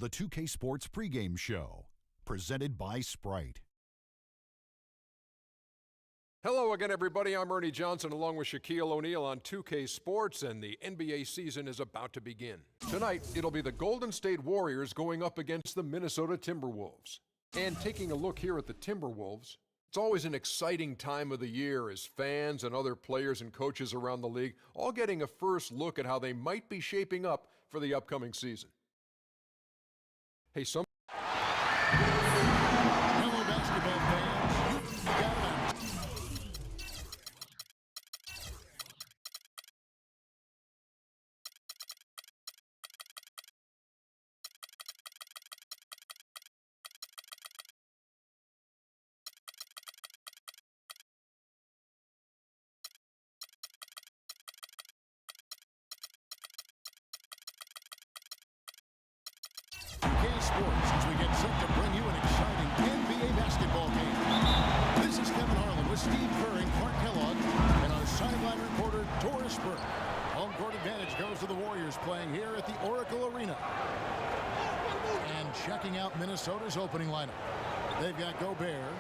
the 2K Sports pregame show, presented by Sprite. Hello again, everybody. I'm Ernie Johnson along with Shaquille O'Neal on 2K Sports, and the NBA season is about to begin. Tonight, it'll be the Golden State Warriors going up against the Minnesota Timberwolves. And taking a look here at the Timberwolves, it's always an exciting time of the year as fans and other players and coaches around the league all getting a first look at how they might be shaping up for the upcoming season. Hey, Hello, basketball fans. You got it. Sports as we get set to bring you an exciting NBA basketball game. This is Kevin Harlan with Steve Kerr and Clark Kellogg and our sideline reporter Doris Burke. Home court advantage goes to the Warriors playing here at the Oracle Arena. And checking out Minnesota's opening lineup. They've got Gobert,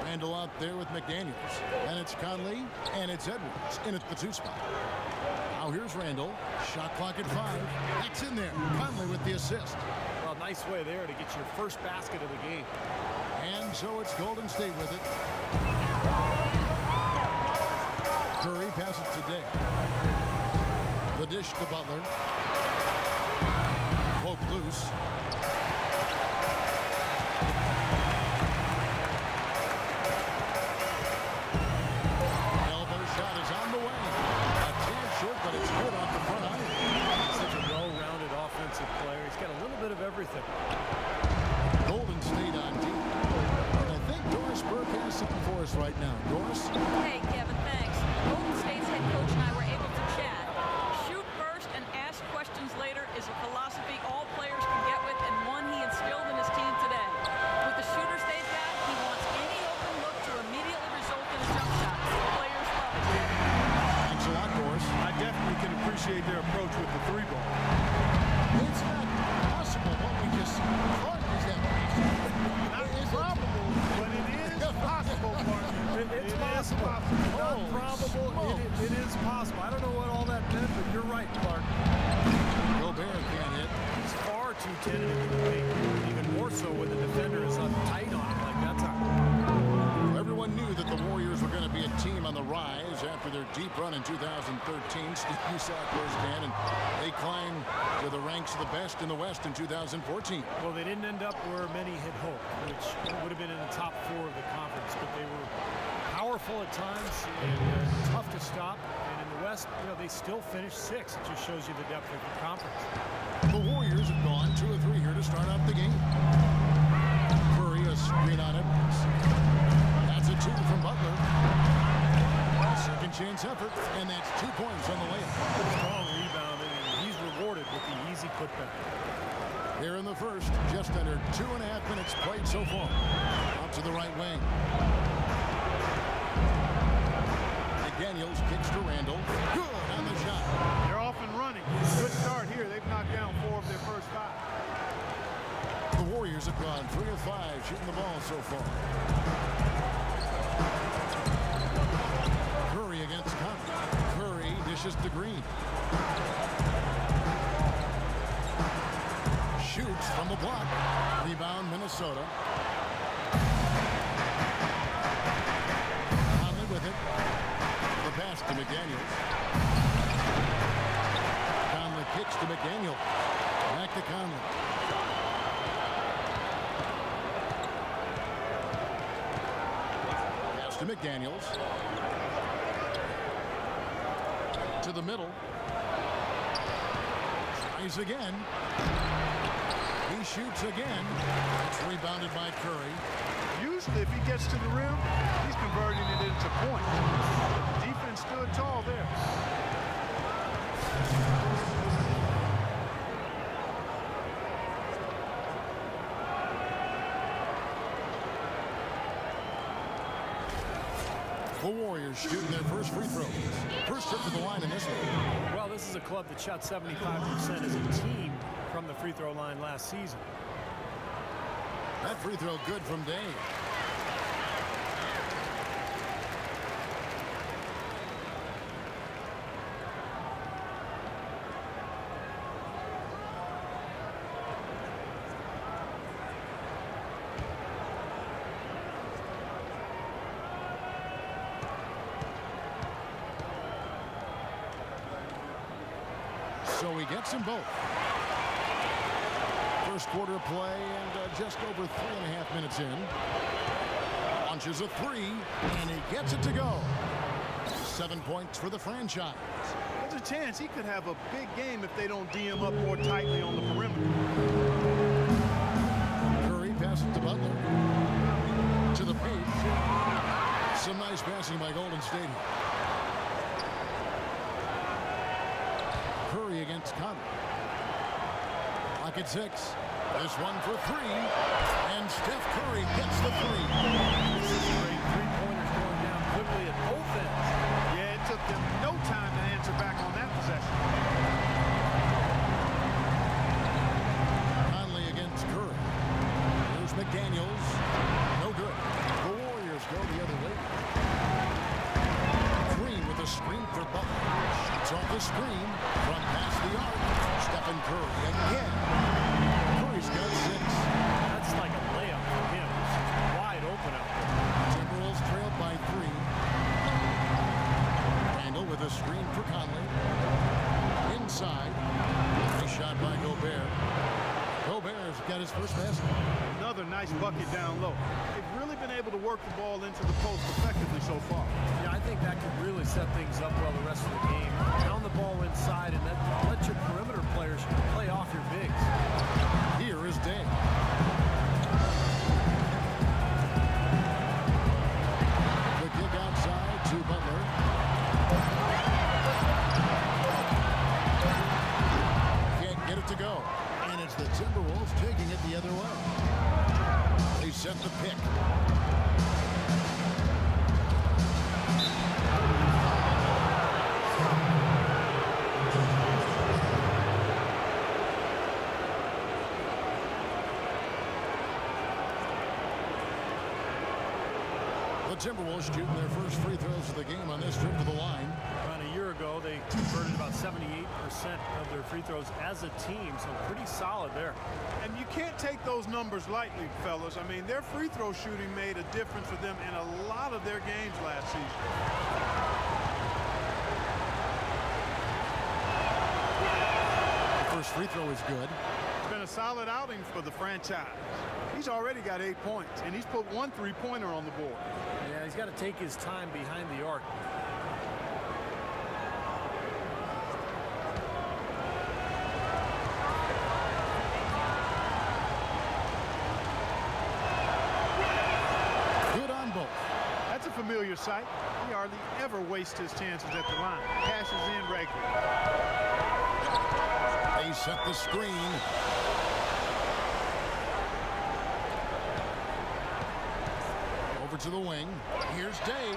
Randall out there with McDaniels, and it's Conley and it's Edwards in at the 2 spot. Now here's Randall. Shot clock at 5. That's in there. Conley with the assist. Nice way there to get your first basket of the game. And so it's Golden State with it. Curry passes to Day. The dish to Butler. Poke loose. Elbow shot is on the way. A tad short, but it's good off the front iron. Such a well-rounded offensive player. He's got a little bit of everything. Golden State on deep. And I think Doris Burke has something for us right now. Doris? Hey, Kevin, thanks. Golden State's head coach and I were able to chat. Shoot first and ask questions later is a philosophy all players can get with and one he instilled in his team today. With the shooters they've got, he wants any open look to immediately result in a jump shot. Players love it. Thanks a lot, Doris. I definitely can appreciate their approach with the 3 ball. It's not possible what we just thought is that Not probable, but it is possible, partner. It's possible. Not probable. It is possible. I don't know what all that meant, but you're right, Clark. Gobert can't hit. He's far too tentative in the paint. Even more so when the defender is up tight on him like that time. Everyone knew that the Warriors were going to be a team on the rise after their deep run in 2013. Steve, you saw it firsthand, and they climbed to the ranks of the best in the West in 2014. Well, they didn't end up where many had hoped, which would have been in the top 4 of the conference, but they were powerful at times and tough to stop. And in the West, they still finished 6th. It just shows you the depth of the conference. The Warriors have gone 2 of 3 here to start out the game. Curry, a screen on Edwards. That's a 2 from Butler. Second chance effort, and that's 2 points on the layup. Strong rebound, and he's rewarded with the easy putback. Here in the first, just under 2.5 minutes played so far. Out to the right wing. McDaniels kicks to Randall. Good on the shot. They're off and running. Good start here. They've knocked down 4 of their first 5. The Warriors have gone 3 of 5 shooting the ball so far. Curry against Conley. Curry dishes to Green. Shoots from the block. Rebound Minnesota. Conley with it. The pass to McDaniels. Conley kicks to McDaniel. Back to Conley. Pass to McDaniels. To the middle. Tries again. He shoots again. It's rebounded by Curry. Usually if he gets to the rim, he's converting it into points. The defense stood tall there. The Warriors shooting their first free throws. First trip to the line in this one. Well, this is a club that shot 75% as a team from the free throw line last season. That free throw good from Dave. So he gets them both. First quarter play and just over 3.5 minutes in. Launches a three, and he gets it to go. 7 points for the franchise. There's a chance he could have a big game if they don't D him up more tightly on the perimeter. Curry passes to Butler. To the paint. Some nice passing by Golden State here. Curry against Conley. Clock at 6. This one for three. And Steph Curry gets the three. This is great. Three-pointers going down quickly at both ends. Yeah, it took them no time to answer back on that possession. Conley against Curry. Here's McDaniels. No good. The Warriors go the other way. Green with a screen for Butler. Shoots off the screen from past the arc. Stephen Curry again. Curry's got 6. That's like a layup for him. It's wide open out there. Timberwolves trailed by 3. Randall with a screen for Conley. Inside. Nice shot by Gobert. Gobert's got his first basket. Another nice bucket down low. They've really been able to work the ball into the post effectively so far. Yeah, I think that could really set things up well the rest of the game. Pound the ball inside and then let your perimeter players play off your bigs. Here is Day. The kick outside to Butler. Can't get it to go. And it's the Timberwolves taking it the other way. They set the pick. The Timberwolves shooting their first free throws of the game on this trip to the line. About a year ago, they converted about 78% of their free throws as a team, so pretty solid there. And you can't take those numbers lightly, fellas. I mean, their free throw shooting made a difference for them in a lot of their games last season. The first free throw is good. It's been a solid outing for the franchise. He's already got 8 points, and he's put 1 3-pointer on the board. Yeah, he's got to take his time behind the arc. Good on both. That's a familiar sight. He hardly ever wastes his chances at the line. Cashes in regularly. They set the screen. Over to the wing. Here's Day.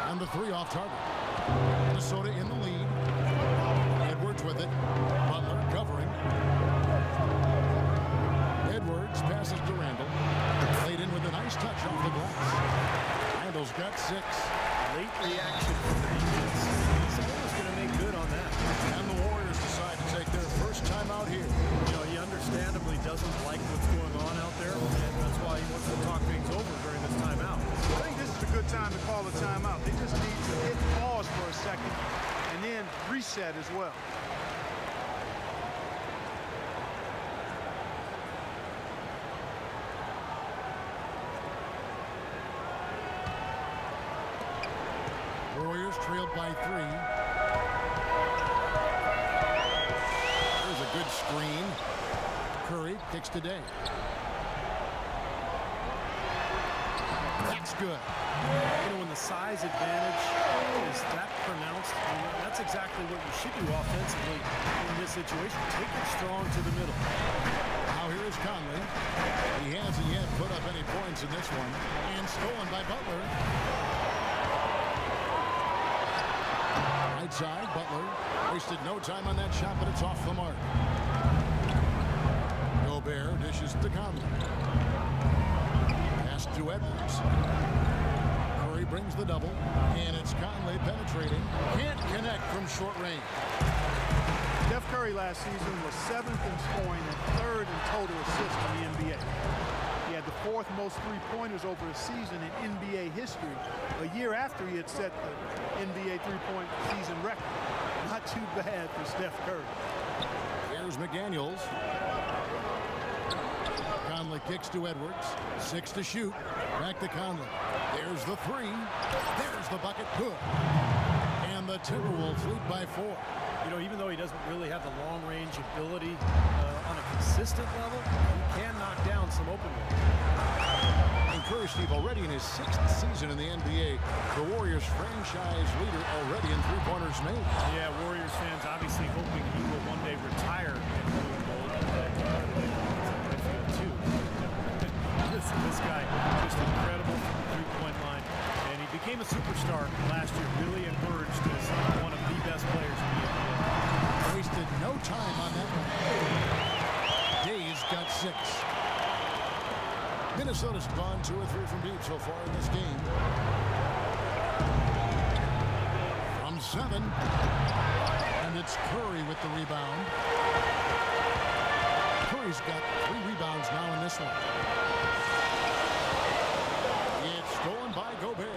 And the 3 off target. Minnesota in the lead. Edwards with it. Butler covering. Edwards passes to Randall. Played in with a nice touch off the glass. Randall's got 6. Late reaction from the defense. He's almost going to make good on that. And the Warriors decide to take their first time out here. You know, he understandably doesn't like what's going on out there, and that's why he wants to talk things over during this timeout. I think this is a good time to call a timeout. They just need to hit pause for a second and then reset as well. Warriors trailed by 3. There's a good screen. Curry kicks to Day. That's good. You know, when the size advantage is that pronounced, I mean, that's exactly what you should do offensively in this situation. Take it strong to the middle. Now here is Conley. He hasn't yet put up any points in this one. And stolen by Butler. Right side, Butler. Wasted no time on that shot, but it's off the mark. Gobert dishes passes to Conley. Pass to Edwards. Curry brings the double, and it's Conley penetrating. Can't connect from short range. Steph Curry last season was 7th in scoring and 3rd in total assists in the NBA. He had the 4th most three-pointers over a season in NBA history, a year after he had set the NBA three-point season record. Not too bad for Steph Curry. Here's McDaniels. Conley kicks to Edwards. 6 to shoot. Back to Conley. There's the three. There's the bucket. Good. And the Timberwolves lead by 4. You know, even though he doesn't really have the long-range ability on a consistent level, he can knock down some open ones. And Curry, Steve, already in his 6th season in the NBA, the Warriors franchise leader already in three-pointers made. Yeah, Warriors fans obviously hoping he will one day retire and go to gold. Too. This guy, just incredible from the three-point line. And he became a superstar last year, really emerged as one of the best players in the NBA. Wasted no time on that one. Days got 6. Minnesota's gone 2 or 3 from deep so far in this game. From 7. And it's Curry with the rebound. Curry's got 3 rebounds now in this one. It's stolen by Gobert.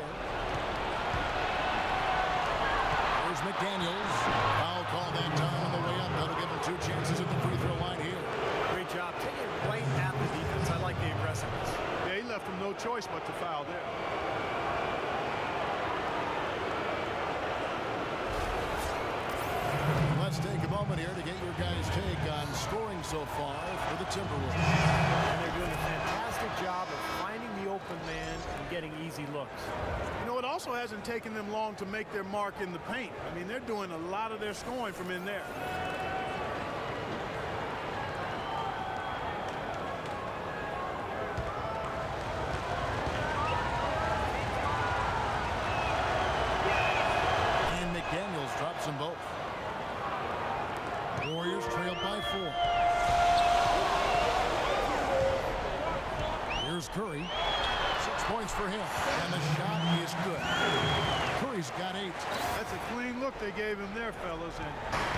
There's McDaniels. Foul call that time on the way up. That'll give him 2 chances at the free throw line here. Great job. Take it right at the defense. I like the aggressiveness. Yeah, he left him no choice but to foul there. Let's take a moment here to get your guys' take on scoring so far for the Timberwolves. And they're doing a fantastic job of finding the open man and getting easy looks. You know, it also hasn't taken them long to make their mark in the paint. I mean, they're doing a lot of their scoring from in there. And McDaniels drops them both. Warriors trailed by 4. Here's Curry. 6 points for him. And the shot is good. Curry's got 8. That's a clean look they gave him there, fellas, and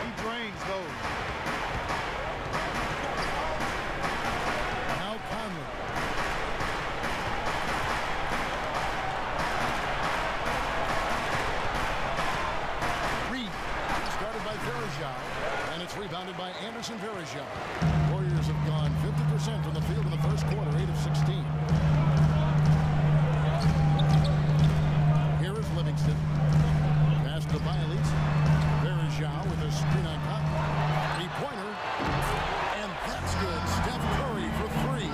he drains those. Now Conley. Reed. Started by Varejao. And it's rebounded by Anderson Varejao. Warriors have gone 50% from the field in the first quarter, 8 of 16. Here is Livingston. Pass to Bialys. Varejao with a screen on top. 3-pointer. And that's good. Steph Curry for 3.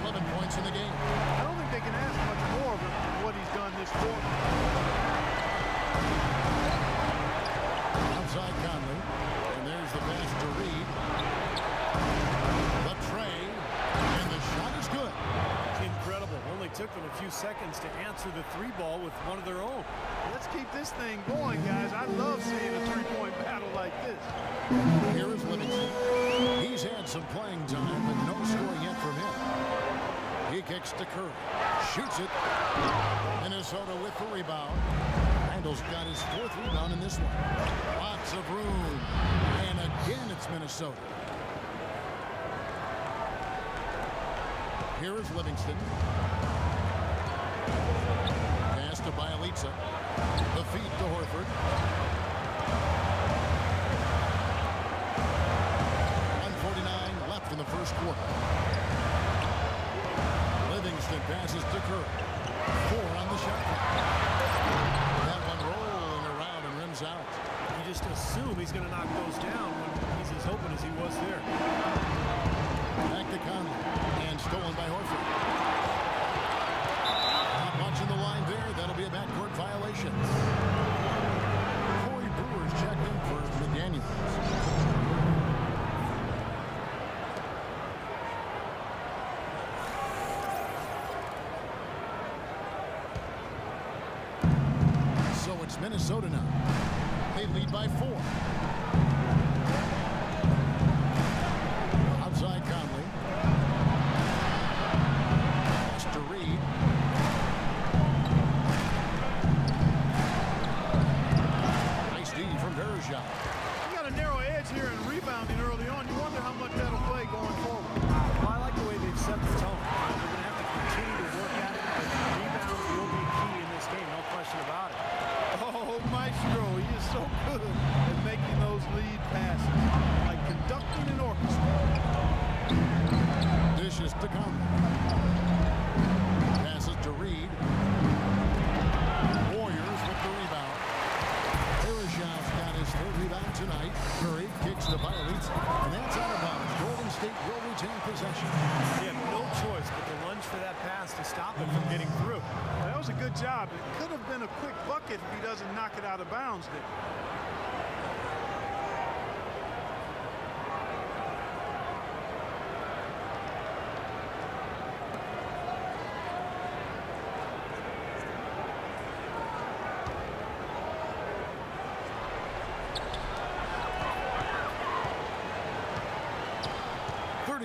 11 points in the game. I don't think they can ask much more of what he's done this quarter. Outside Conley. And there's the pass to Reed. The tray. And the shot is good. Incredible. Only took them a few seconds to answer the 3-ball with one of their own. Let's keep this thing going, guys. I love seeing a three-point battle like this. Here is Livingston. He's had some playing time, but no scoring yet from him. He kicks to Curry. Shoots it. Minnesota with the rebound. Randall's got his 4th rebound in this one. Lots of room. And again, it's Minnesota. Here is Livingston. Pass to Bialys. The feed to Horford. 1:49 left in the first quarter. Livingston passes to Curry. 4 on the shot clock. That one rolling around and rims out. You just assume he's going to knock those down when he's as open as he was there. Back to Conley. And stolen by Horford. Not much in the line there. That'll be a backcourt violation. Corey Brewer's checked in for McDaniels. So it's Minnesota now. They lead by 4. Outside Conley. it from getting through. Well, that was a good job. It could have been a quick bucket if he doesn't knock it out of bounds there.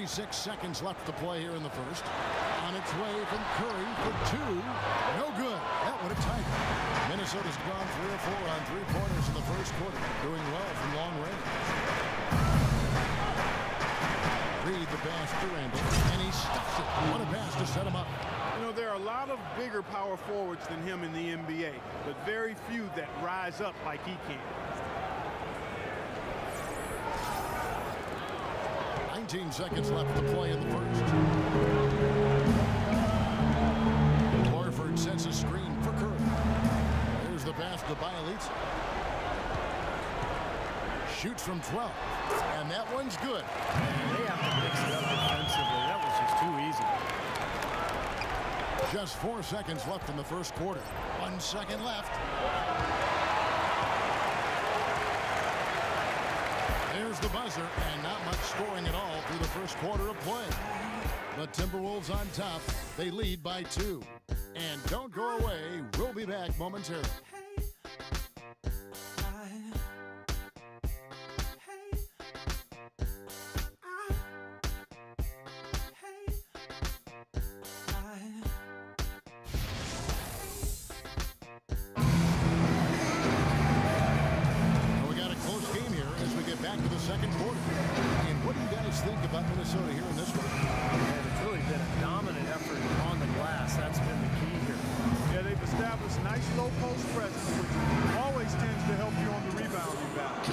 Six seconds left to play here in the first. On its way from Curry for two. No good. That would have tied it. Minnesota's gone 3 or 4 on three-pointers in the first quarter. Doing well from long range. Reed the pass to Randall, and he stuffs it. What a pass to set him up. You know, there are a lot of bigger power forwards than him in the NBA, but very few that rise up like he can. 19 seconds left to play in the first. Horford sets a screen for Curry. There's the pass to Bielitsa. Shoots from 12. And that one's good. They have to mix it up defensively. That was just too easy. Just 4 seconds left in the first quarter. 1 second left. There's the buzzer, and not much scoring at all through the first quarter of play. The Timberwolves on top. They lead by 2. And don't go away. We'll be back momentarily. Second quarter. And what do you guys think about Minnesota here in this one? Man, it's really been a dominant effort on the glass. That's been the key here. Yeah, they've established nice low post presence, which always tends to help you on the rebounding battle.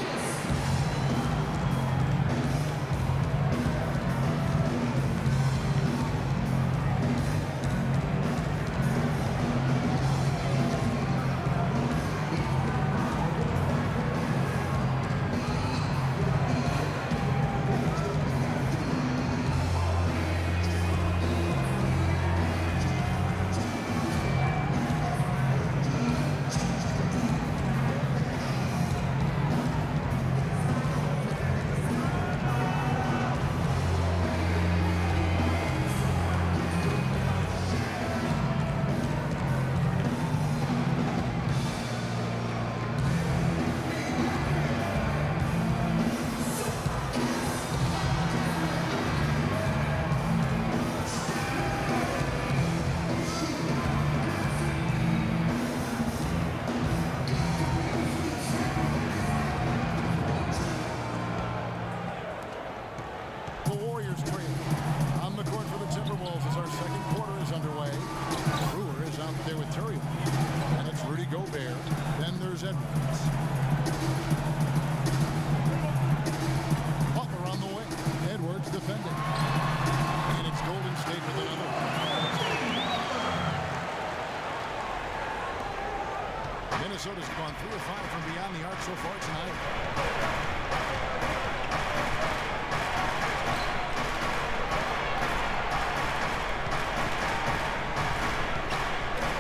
Minnesota's gone 3 of 5 from beyond the arc so far tonight.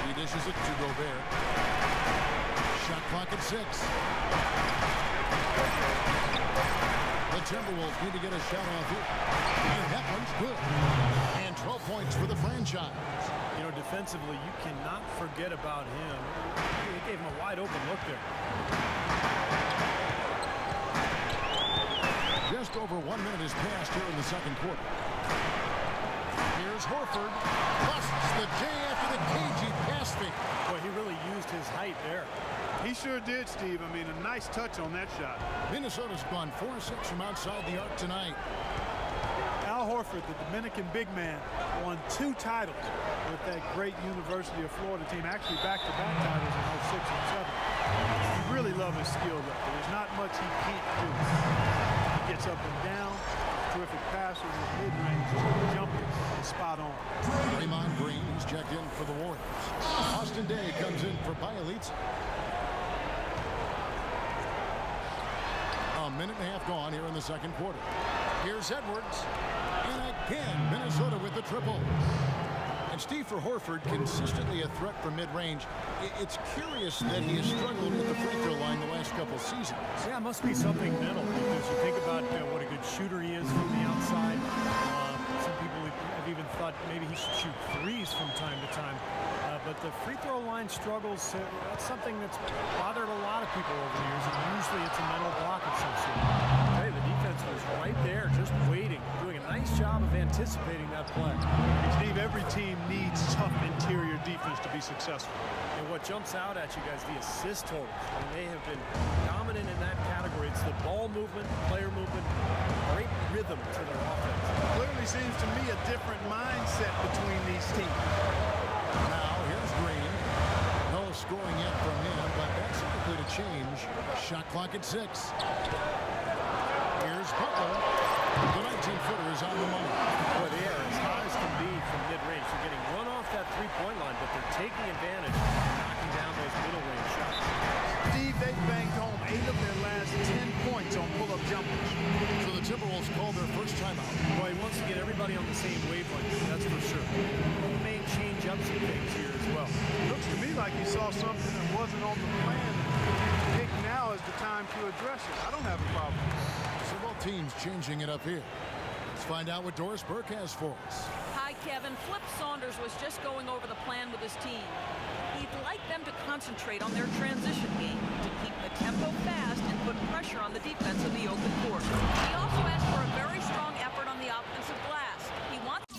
He dishes it to Gobert. Shot clock at 6. The Timberwolves need to get a shot off here. And that one's good. And 12 points for the franchise. You know, defensively, you cannot forget about him. He gave him a wide open look there. Just over 1 minute has passed here in the second quarter. Here's Horford. Busts the J after the cagey pass fake. Boy, he really used his height there. He sure did, Steve. I mean, a nice touch on that shot. Minnesota's gone 4 of 6 from outside the arc tonight. Al Horford, the Dominican big man, won 2 titles with that great University of Florida team. Actually, back-to-back titles in 06 and 07. You really love his skill level. There's not much he can't do. He gets up and down, terrific passer, his mid-range jumper is spot on. Draymond Green, he's checked in for the Warriors. Austin Day comes in for Bielitsa. A minute and a half gone here in the second quarter. Here's Edwards. And again, Minnesota with the triple. And Steve, for Horford, consistently a threat from mid-range. It's curious that he has struggled at the free throw line the last couple seasons. Yeah, it must be something mental, because you think about what a good shooter he is from the outside. Some people have even thought maybe he should shoot threes from time to time. But the free throw line struggles, that's something that's bothered a lot of people over the years, and usually it's a mental block of some sort. Hey, the defense was right there, just waiting, doing a nice job of anticipating that play. Steve, every team needs tough interior defense to be successful. And what jumps out at you guys, the assist totals. I mean, they have been dominant in that category. It's the ball movement, player movement, great rhythm to their offense. Clearly seems to me a different mindset between these teams. Now, here's Green. No scoring yet from him, but that's likely to change. Shot clock at 6. Here's Butler. The 19-footer is on the money. Boy, they are as high as can be from mid-range. They're getting one off that three-point line, but they're taking advantage, knocking down those middle-range shots. Steve, they banged home 8 of their last 10 points on pull-up jumpers. So the Timberwolves call their first timeout. Boy, he wants to get everybody on the same wavelength, that's for sure. He may change up some things here as well. Looks to me like he saw something that wasn't on the plan. Pick now is the time to address it. I don't have a problem. So both teams changing it up here. Let's find out what Doris Burke has for us. Hi, Kevin. Flip Saunders was just going over the plan with his team. He'd like them to concentrate on their transition game to keep the tempo fast and put pressure on the defense of the open court. He also asked for a very strong effort on the offensive glass. He wants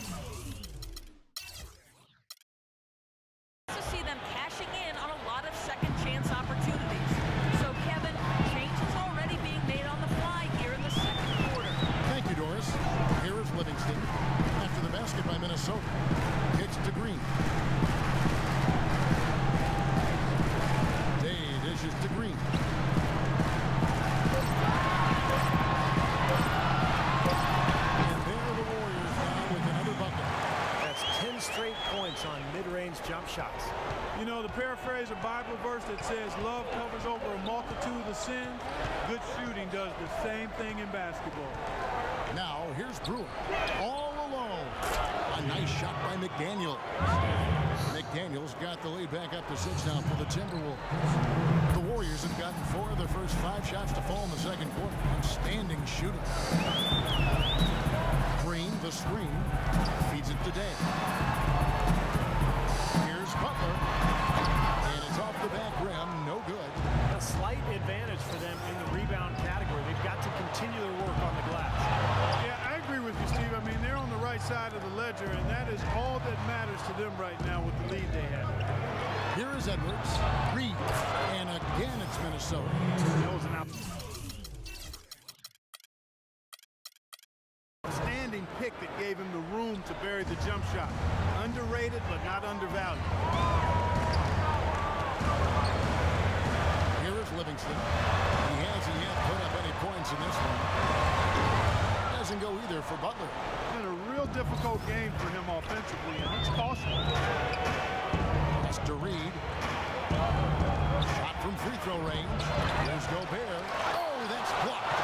to see them cashing in on a lot of second chance opportunities. So, Kevin, change is already being made on the fly here in the second quarter. Thank you, Doris. Here is Livingston. After the basket by Minnesota. Kicks to Green. Day dishes to Green. And there are the Warriors now with another bucket. That's 10 straight points on mid-range jump shots. You know, to paraphrase a Bible verse that says love covers over a multitude of sins, good shooting does the same thing in basketball. Now, here's Brewer. All alone. A nice shot by McDaniel. McDaniel's got the lead back up to 6 now for the Timberwolves. The Warriors have gotten 4 of their first 5 shots to fall in the second quarter. Outstanding shooting. Green, the screen, feeds it to Day. Here's Butler. And it's off the back rim. No good. A slight advantage for them in the rebound category. They've got to continue their work on the glass. Yeah, I agree with you, Steve. I mean, they're on the right side of the ledger, and that is all that matters to them right now with the lead they have. Here is Edwards. Reed. And again, it's Minnesota. That was an outstanding pick that gave him the room to bury the jump shot. Underrated, but not undervalued. Here is Livingston. He hasn't yet put up any points in this one. Doesn't go either for Butler. It's been a real difficult game for him offensively, and it's costly. That's to Reed. Shot from free throw range. Here's Gobert. Oh, that's blocked.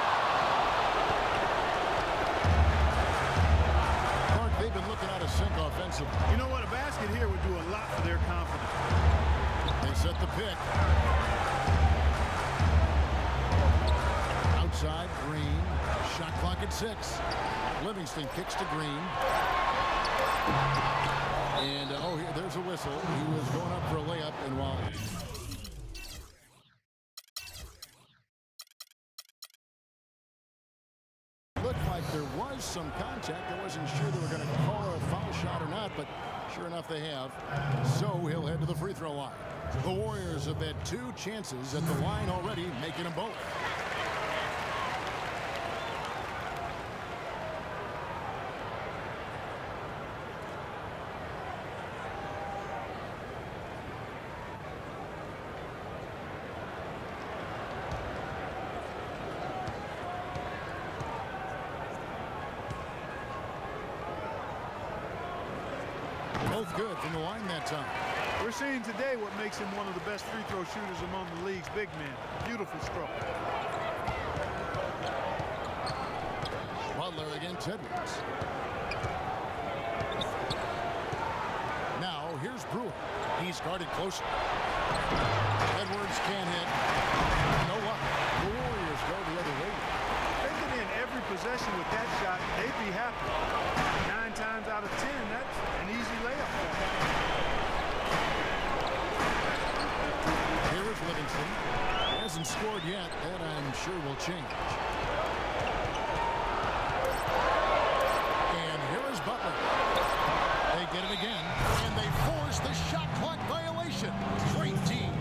Clark, they've been looking out of sync offensively. You know what? A basket here would do a lot for their confidence. They set the pick. Outside, Green. Shot clock at 6. Livingston kicks to Green. And, oh, here, there's a whistle. He was going up for a layup, and while... Looked like there was some contact. I wasn't sure they were going to call a foul shot or not, but sure enough they have. So he'll head to the free throw line. The Warriors have had 2 chances at the line already, making them both. Both good from the line that time. We're seeing today what makes him one of the best free throw shooters among the league's big men. Beautiful stroke. Butler against Edwards. Here's Brewer. He's guarded closely. Edwards can't hit. You know what? The Warriors go the other way. If they get in every possession with that shot, they'd be happy. 9 times out of 10, that's an easy layup for them. Here is Livingston. Hasn't scored yet. That I'm sure will change. And here is Butler. They get it again, and they force the shot clock violation. Great team.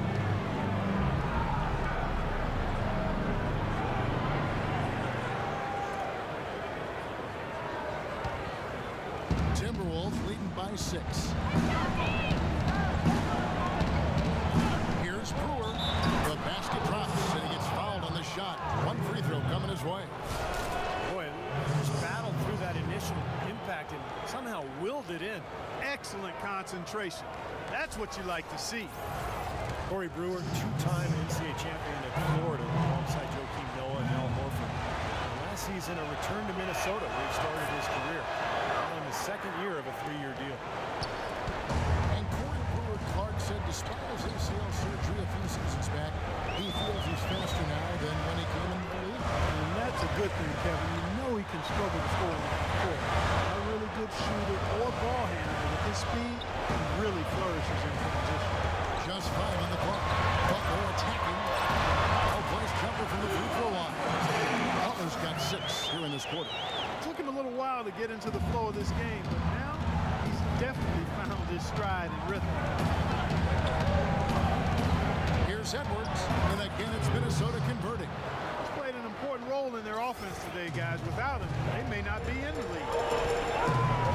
Timberwolves leading by 6. Here's Brewer. The basket drops, and he gets fouled on the shot. One free throw coming his way. Boy, just battled through that initial impact and somehow willed it in. Excellent concentration. That's what you like to see. Corey Brewer, 2-time NCAA champion at Florida alongside Joakim Noah and Al Horford. And last season, a return to Minnesota where he started his career. On the second year of a 3-year deal. And Corey Brewer Clark said despite his ACL surgery a few seasons back, he feels he's faster now than when he came into the league. And that's a good thing, Kevin. You know he can struggle to score in the court. Not a really good shooter or ball handler, but with his speed, he really flourishes in transition. Just 5 on the clock. Butler attacking. Well-placed jumper from the free throw line. Butler's got 6 here in this quarter. It took him a little while to get into the flow of this game, but now he's definitely found his stride and rhythm. Here's Edwards, and again it's Minnesota converting. He's played an important role in their offense today, guys. Without him, they may not be in the league.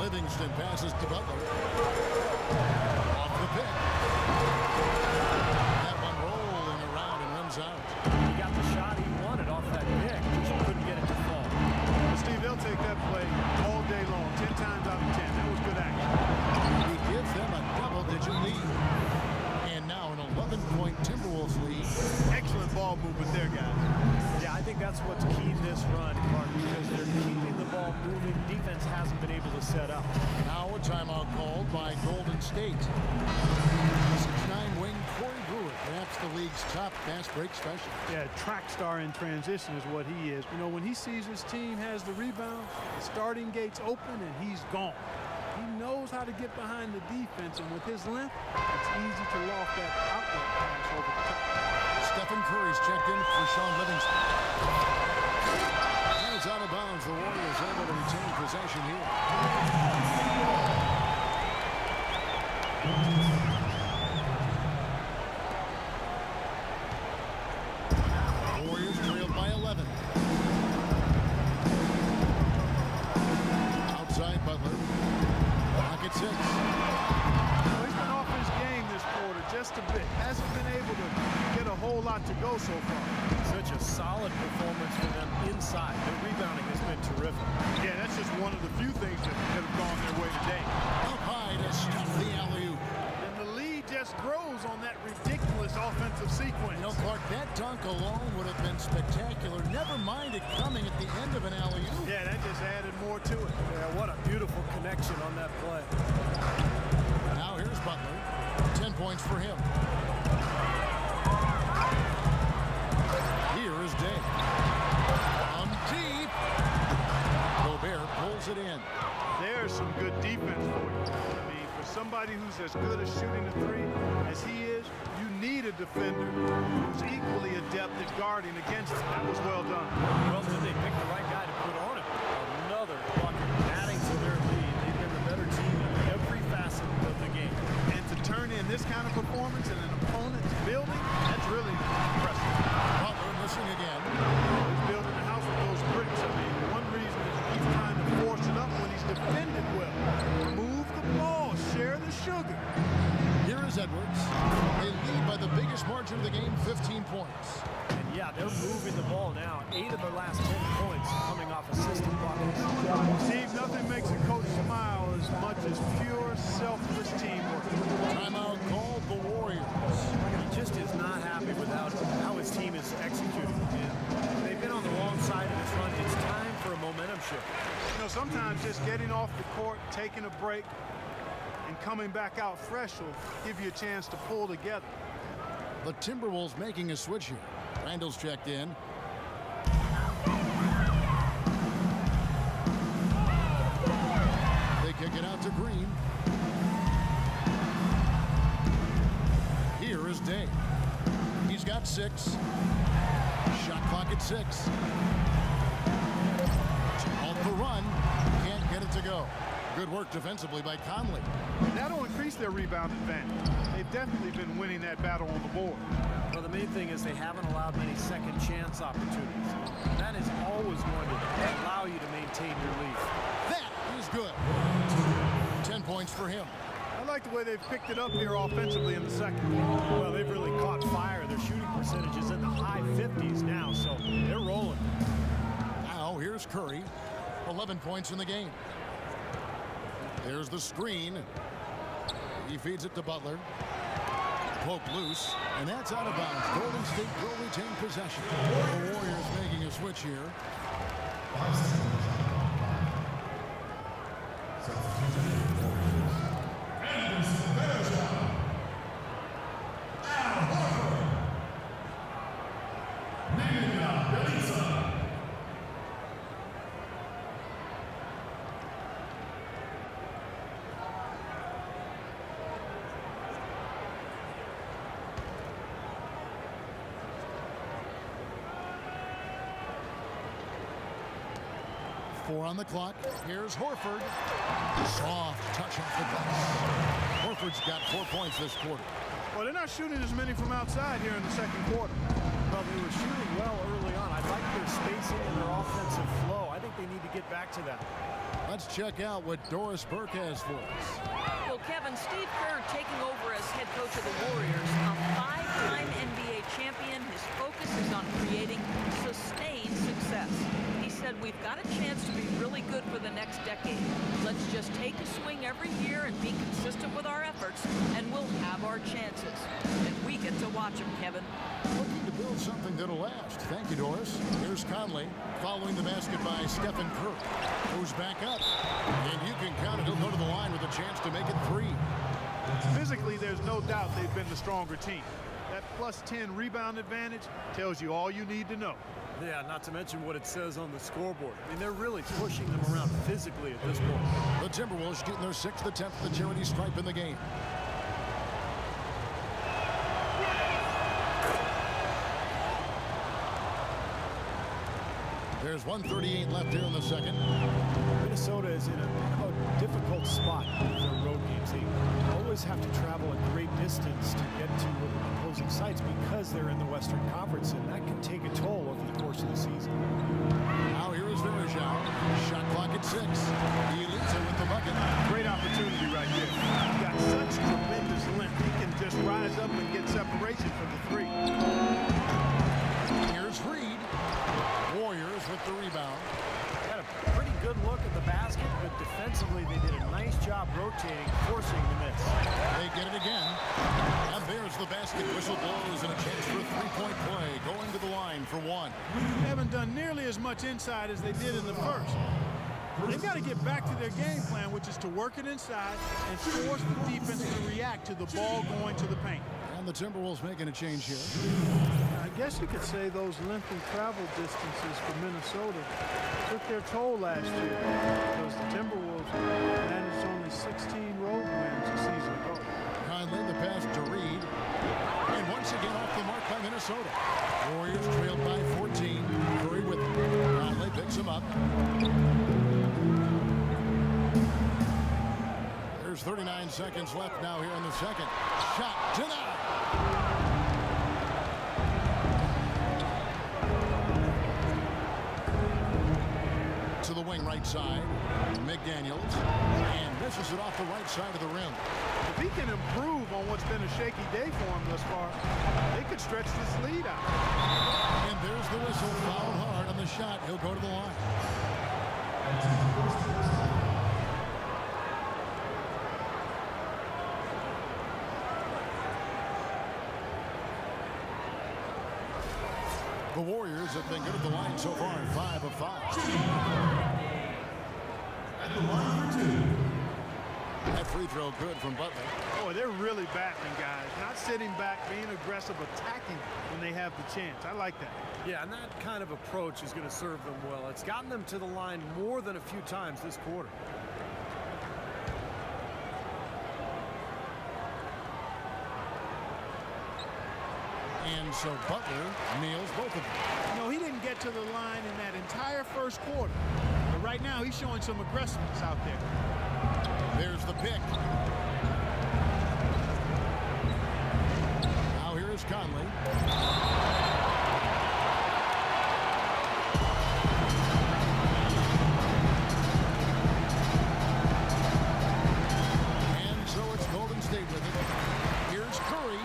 Livingston passes to Butler. Off the pick. That one rolling around and runs out. He got the shot he wanted off that pick, just couldn't get it to fall. Well, Steve, they'll take that play all day long, 10 times out of 10. That was good action. He gives them a double-digit lead. And now an 11-point Timberwolves lead. Excellent ball movement there, guys. Yeah, I think that's what's keyed this run, Clark, because they're keeping the ball moving. Defense hasn't been able to set up. Now a timeout called by Golden State. 6'9" wing Corey Brewer, perhaps the league's top fast break specialist. Yeah, track star in transition is what he is. You know, when he sees his team has the rebound, the starting gate's open and he's gone. He knows how to get behind the defense, and with his length, it's easy to loft that outlet pass over the top. Stephen Curry's checked in for Sean Livingston. And it's out of bounds. The Warriors able to retain possession here. Warriors trailed by 11. Outside Butler. Pocket 6. Well, he's been off his game this quarter just a bit. Hasn't been able to get a whole lot to go so far. Such a solid performance for them inside. The rebounding has been terrific. Yeah, that's just one of the few things that have gone their way today. Up high to stuff the alley-oop. And the lead just grows on that ridiculous offensive sequence. You know, Clark, that dunk alone would have been spectacular. Never mind it coming at the end of an alley-oop. Yeah, that just added more to it. Yeah, what a beautiful connection on that play. Now here's Butler. 10 points for him. Here is Day. On deep. Gobert pulls it in. There's some good defense for you. I mean, for somebody who's as good at shooting the three as he is, you need a defender who's equally adept at guarding against him. That was well done. Well, did they pick the right guy to put on it? Another bucket adding to their lead. They've been the better team in every facet of the game. And to turn in this kind of performance in an opponent's building, that's really impressive. Butler missing again. He's building the house with those bricks. I mean, one reason is he keeps trying to force it up when he's defended well. Move the ball, share the sugar. Here is Edwards. They lead by the biggest margin of the game, 15 points. And yeah, they're moving the ball now. 8 of their last 10 points coming off assisted buckets. Steve, nothing makes a coach smile as much as pure, selfless teamwork. Timeout called the Warriors. He just is not happy with how his team is executing. And they've been on the wrong side of this run. It's time for a momentum shift. You know, sometimes just getting off the court, taking a break, and and coming back out fresh will give you a chance to pull together. The Timberwolves making a switch here. Randall's checked in. They kick it out to Green. Here is Day. He's got 6. Shot clock at 6. Off the run. Can't get it to go. Good work defensively by Conley. That'll increase their rebound advantage. They've definitely been winning that battle on the board. Well, the main thing is they haven't allowed many second chance opportunities. That is always going to allow you to maintain your lead. That is good. 10 points for him. I like the way they've picked it up here offensively in the second. Well, they've really caught fire. Their shooting percentage is in the high 50s now, so they're rolling. Now here's Curry. 11 points in the game. There's the screen. He feeds it to Butler. Poke loose, and that's out of bounds. Golden State will retain possession. The Warriors making a switch here. Four on the clock. Here's Horford. Soft touch off the glass. Horford's got 4 points this quarter. Well, they're not shooting as many from outside here in the second quarter. Well, they were shooting well early on. I like their spacing and their offensive flow. I think they need to get back to that. Let's check out what Doris Burke has for us. Well, Kevin, Steve Kerr taking over as head coach of the Warriors, a 5-time NBA champion. His focus is on creating sustained success. He said, we've got a chance to be really good for the next decade. Let's just take a swing every year and be consistent with our efforts, and we'll have our chances. And we get to watch them, Kevin. Looking to build something that'll last. Thank you, Doris. Here's Conley following the basket by Stephen Curry. Goes back up, and you can count it. He'll go to the line with a chance to make it 3. Physically, there's no doubt they've been the stronger team. That plus 10 rebound advantage tells you all you need to know. Yeah, not to mention what it says on the scoreboard. I mean, they're really pushing them around physically at this point. The Timberwolves getting their 6th attempt at the charity stripe in the game. There's 1:38 left here in the second. Minnesota is in a difficult spot with their road games. They always have to travel a great distance to get to opposing sites because they're in the Western Conference, and that can take a toll over the course of the season. Now here is Varejao. Shot clock at 6. He leads it with the bucket. Great opportunity right there. He's got such tremendous length. He can just rise up and get separation from the 3. Here's Reed. Warriors with the rebound. Got a pretty good look at the basket, but defensively they did a nice job rotating, forcing the miss. They get it again. And there's the basket. Whistle blows and a chance for a 3-point play. Going to the line for 1. They haven't done nearly as much inside as they did in the first. They've got to get back to their game plan, which is to work it inside and force the defense to react to the ball going to the paint. And the Timberwolves making a change here. I guess you could say those lengthy travel distances for Minnesota took their toll last year because the Timberwolves managed only 16 road wins a season ago. Conley, the pass to Reed. And once again off the mark by Minnesota. Warriors trailed by 14. Curry with it. Conley picks him up. There's 39 seconds left now here in the second. Shot denied. To the wing right side. McDaniels. And misses it off the right side of the rim. If he can improve on what's been a shaky day for him thus far, they could stretch this lead out. And there's the whistle. Fouled hard on the shot. He'll go to the line. The Warriors have been good at the line so far, 5 of 5. At that free throw good from Butler. Boy, they're really battling, guys. Not sitting back, being aggressive, attacking when they have the chance. I like that. Yeah, and that kind of approach is going to serve them well. It's gotten them to the line more than a few times this quarter. And so Butler nails both of them. You know, he didn't get to the line in that entire first quarter. But right now, he's showing some aggressiveness out there. There's the pick. Now here is Conley. And so it's Golden State with it. Here's Curry.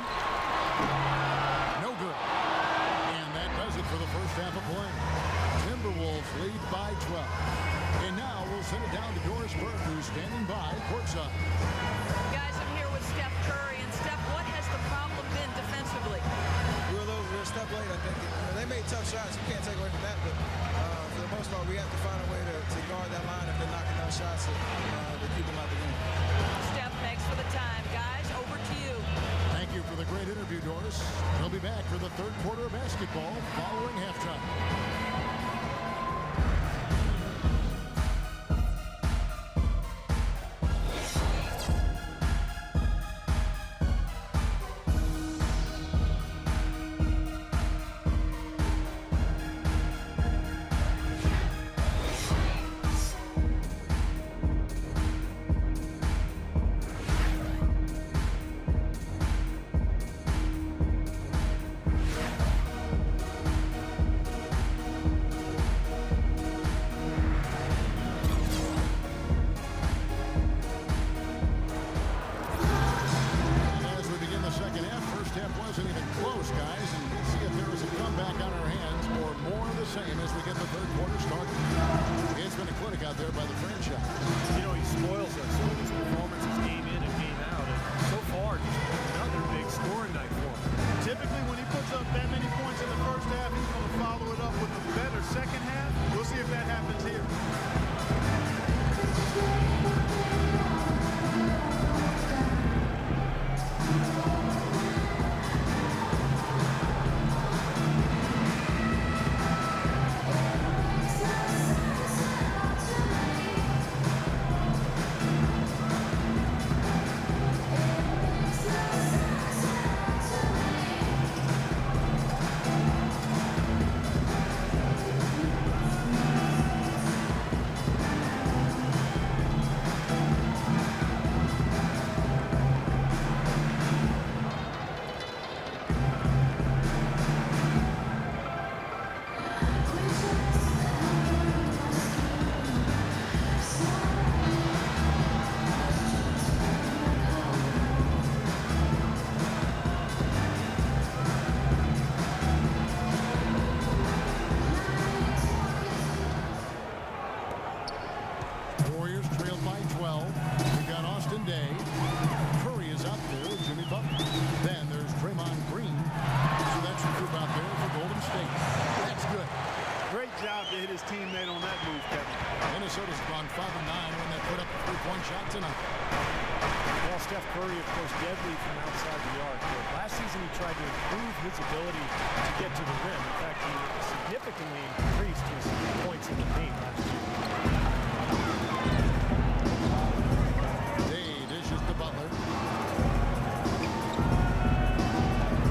No good. And that does it for the first half of play. Timberwolves lead by 12. And now we'll send it down to Doris Burke, who's standing by courtside. Guys, I'm here with Steph Curry. And Steph, what has the problem been defensively? We were a little step late, I think. They made tough shots. You can't take away from that. But for the most part, we have to find a way to guard that line if they're knocking down shots to keep them out the game. Steph, thanks for the time. Guys, over to you. Thank you for the great interview, Doris. We'll be back for the third quarter of basketball following halftime. Minnesota's gone 5-9 when they put up a three-point shot tonight. Well, Steph Curry, of course, deadly from outside the arc. But last season, he tried to improve his ability to get to the rim. In fact, he significantly increased his points in the paint last year. Day dishes to Butler.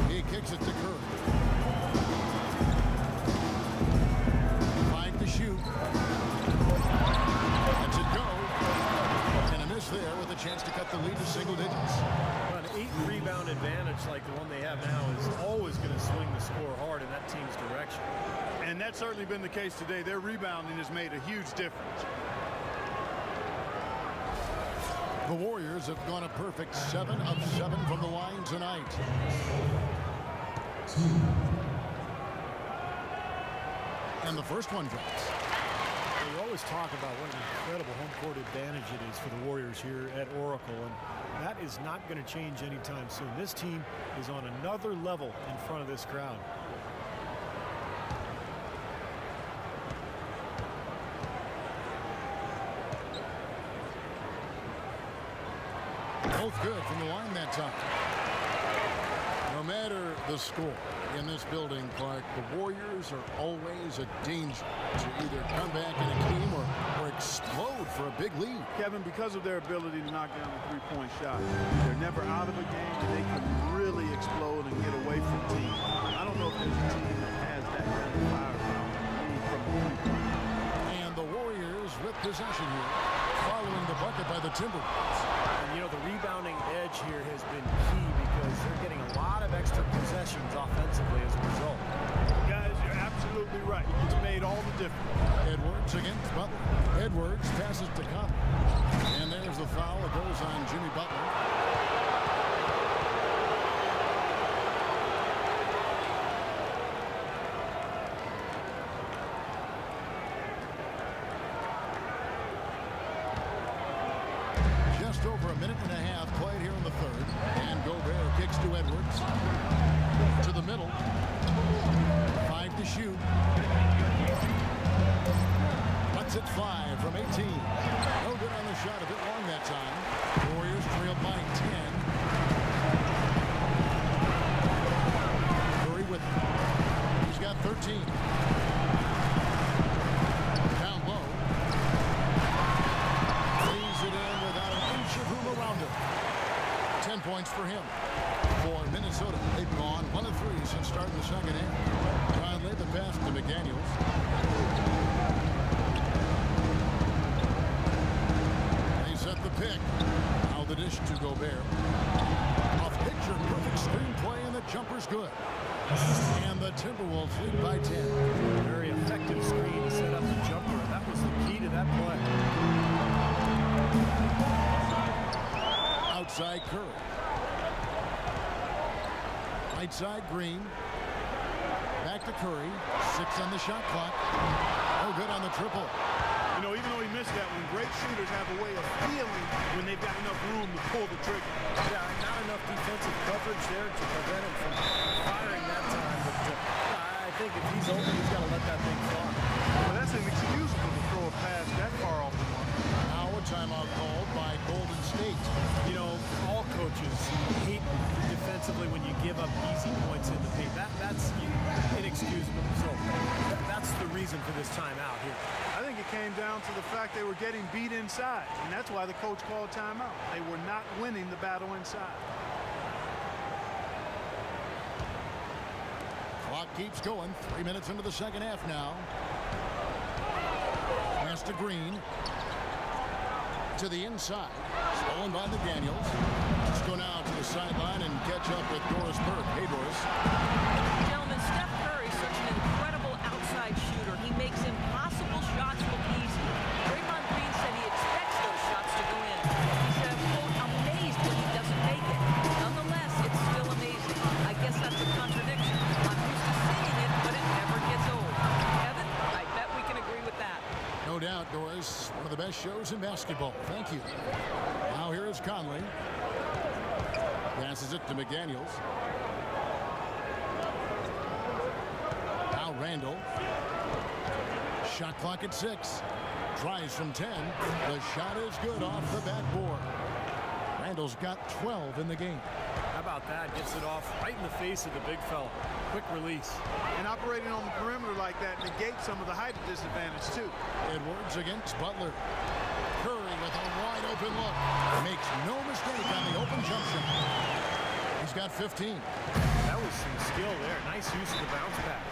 He kicks it to Curry. 5 to shoot. Lets it go. And a miss there with a chance to cut the lead to single digits. An 8-rebound advantage like the one they have now is always going to swing the score hard in that team's direction. And that's certainly been the case today. Their rebounding has made a huge difference. The Warriors have gone a perfect 7 of 7 from the line tonight. And the first one drops. We always talk about what an incredible home court advantage it is for the Warriors here at Oracle, and that is not going to change anytime soon. This team is on another level in front of this crowd. good from the line that time. No matter the score in this building, Clark, the Warriors are always a danger to either come back in a game or explode for a big lead. Kevin, because of their ability to knock down the three-point shot, they're never out of a game, and they can really explode and get away from teams. I don't know if there's a team that has that kind of firepower from the three-point. And the Warriors with possession here, following the bucket by the Timberwolves. And, you know, the rebounding edge here has been key because they're getting a lot of extra possessions offensively as a result. Guys, you're absolutely right. It's made all the difference. Edwards against Butler. Edwards passes to Conley. And there's the foul. It goes on Jimmy Butler. Just over a minute and a half played here in the third. And Gobert kicks to Edwards. To the middle. 5 to shoot. Lets it fly from 18. No good on the shot. A bit long that time. Warriors trail by 10. Curry with him. He's got 13. Down low. Lays it in without an inch of room around him. 10 points for him. For Minnesota, they've gone 1 of 3 since starting the second half. Conley the pass to McDaniels. They set the pick. Now the dish to Gobert. Off picture, perfect screenplay, and the jumper's good. And the Timberwolves lead by 10. Very effective screen to set up the jumper. That was the key to that play. Outside Curry. Right side Green. Back to Curry. 6 on the shot clock. Oh, good on the triple. You know, even though he missed that one, great shooters have a way of feeling when they've got enough room to pull the trigger. Yeah, not enough defensive coverage there to prevent him from firing that time. But I think if he's open, he's got to let that thing fly. Well, that's inexcusable to throw a pass that far off the mark. Now a timeout called by Golden State. You know, all coaches hate defensively when you give up easy points in the paint. That's inexcusable. So that's the reason for this timeout here. I think it came down to the fact they were getting beat inside, and that's why the coach called timeout. They were not winning the battle inside. Clock keeps going. 3 minutes into the second half now. Pass to Green. To the inside. Stolen by McDaniels. Let's go now to the sideline and catch up with Doris Burke. Hey, Doris. Gentlemen, Steph Curry, such an incredible outside shooter. He makes impossible shots look easy. Draymond Green said he expects those shots to go in. He said, quote, amazed when he doesn't make it. Nonetheless, it's still amazing. I guess that's a contradiction. I'm used to seeing it, but it never gets old. Evan, I bet we can agree with that. No doubt, Doris. One of the best shows in basketball. Thank you. Now here is Conley. Passes it to McDaniels. Now Randall. Shot clock at 6. Drives from 10. The shot is good off the backboard. Randall's got 12 in the game. How about that? Gets it off right in the face of the big fella. Quick release. And operating on the perimeter like that negates some of the height disadvantage, too. Edwards against Butler. Curry with a wide open look. Makes no mistake on the open jump shot. He's got 15. That was some skill there. Nice use of the bounce pass.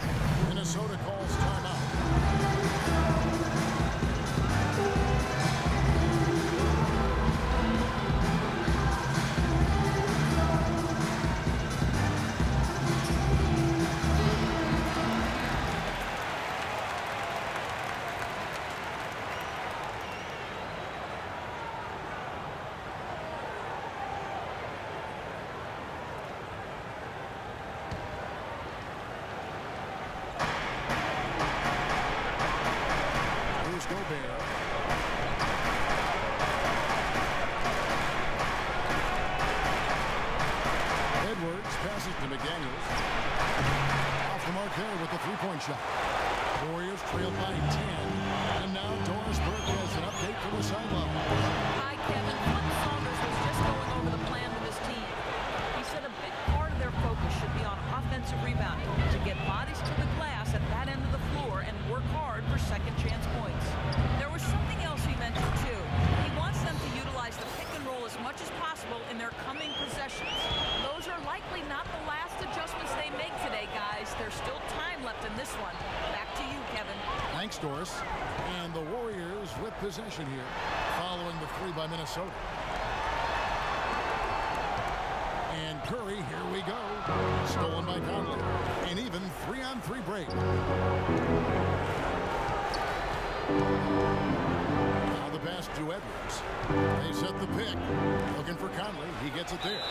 Minnesota calls timeout. Gobert. Edwards passes to McDaniels. Off the mark there with the three-point shot. Warriors trail by 10. And now Doris Burke has an update from the sideline. Hi, Kevin. Flip Saunders was just going over the plan this one. Back to you, Kevin. Thanks, Doris. And the Warriors with possession here, following the three by Minnesota. And Curry, here we go. Stolen by Conley. An even 3-on-3 break. Now the pass to Edwards. They set the pick. Looking for Conley. He gets it there.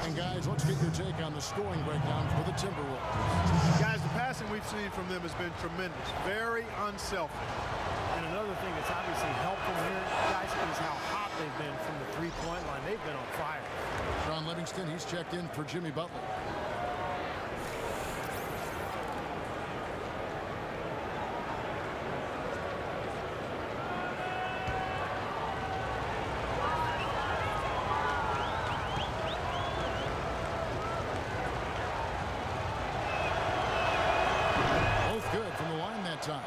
And guys, let's get your take on the scoring breakdown for the Timberwolves. Guys, the passing we've seen from them has been tremendous. Very unselfish. And another thing that's obviously helped them here, guys, is how hot they've been from the three-point line. They've been on fire. Ron Livingston, he's checked in for Jimmy Butler. Time.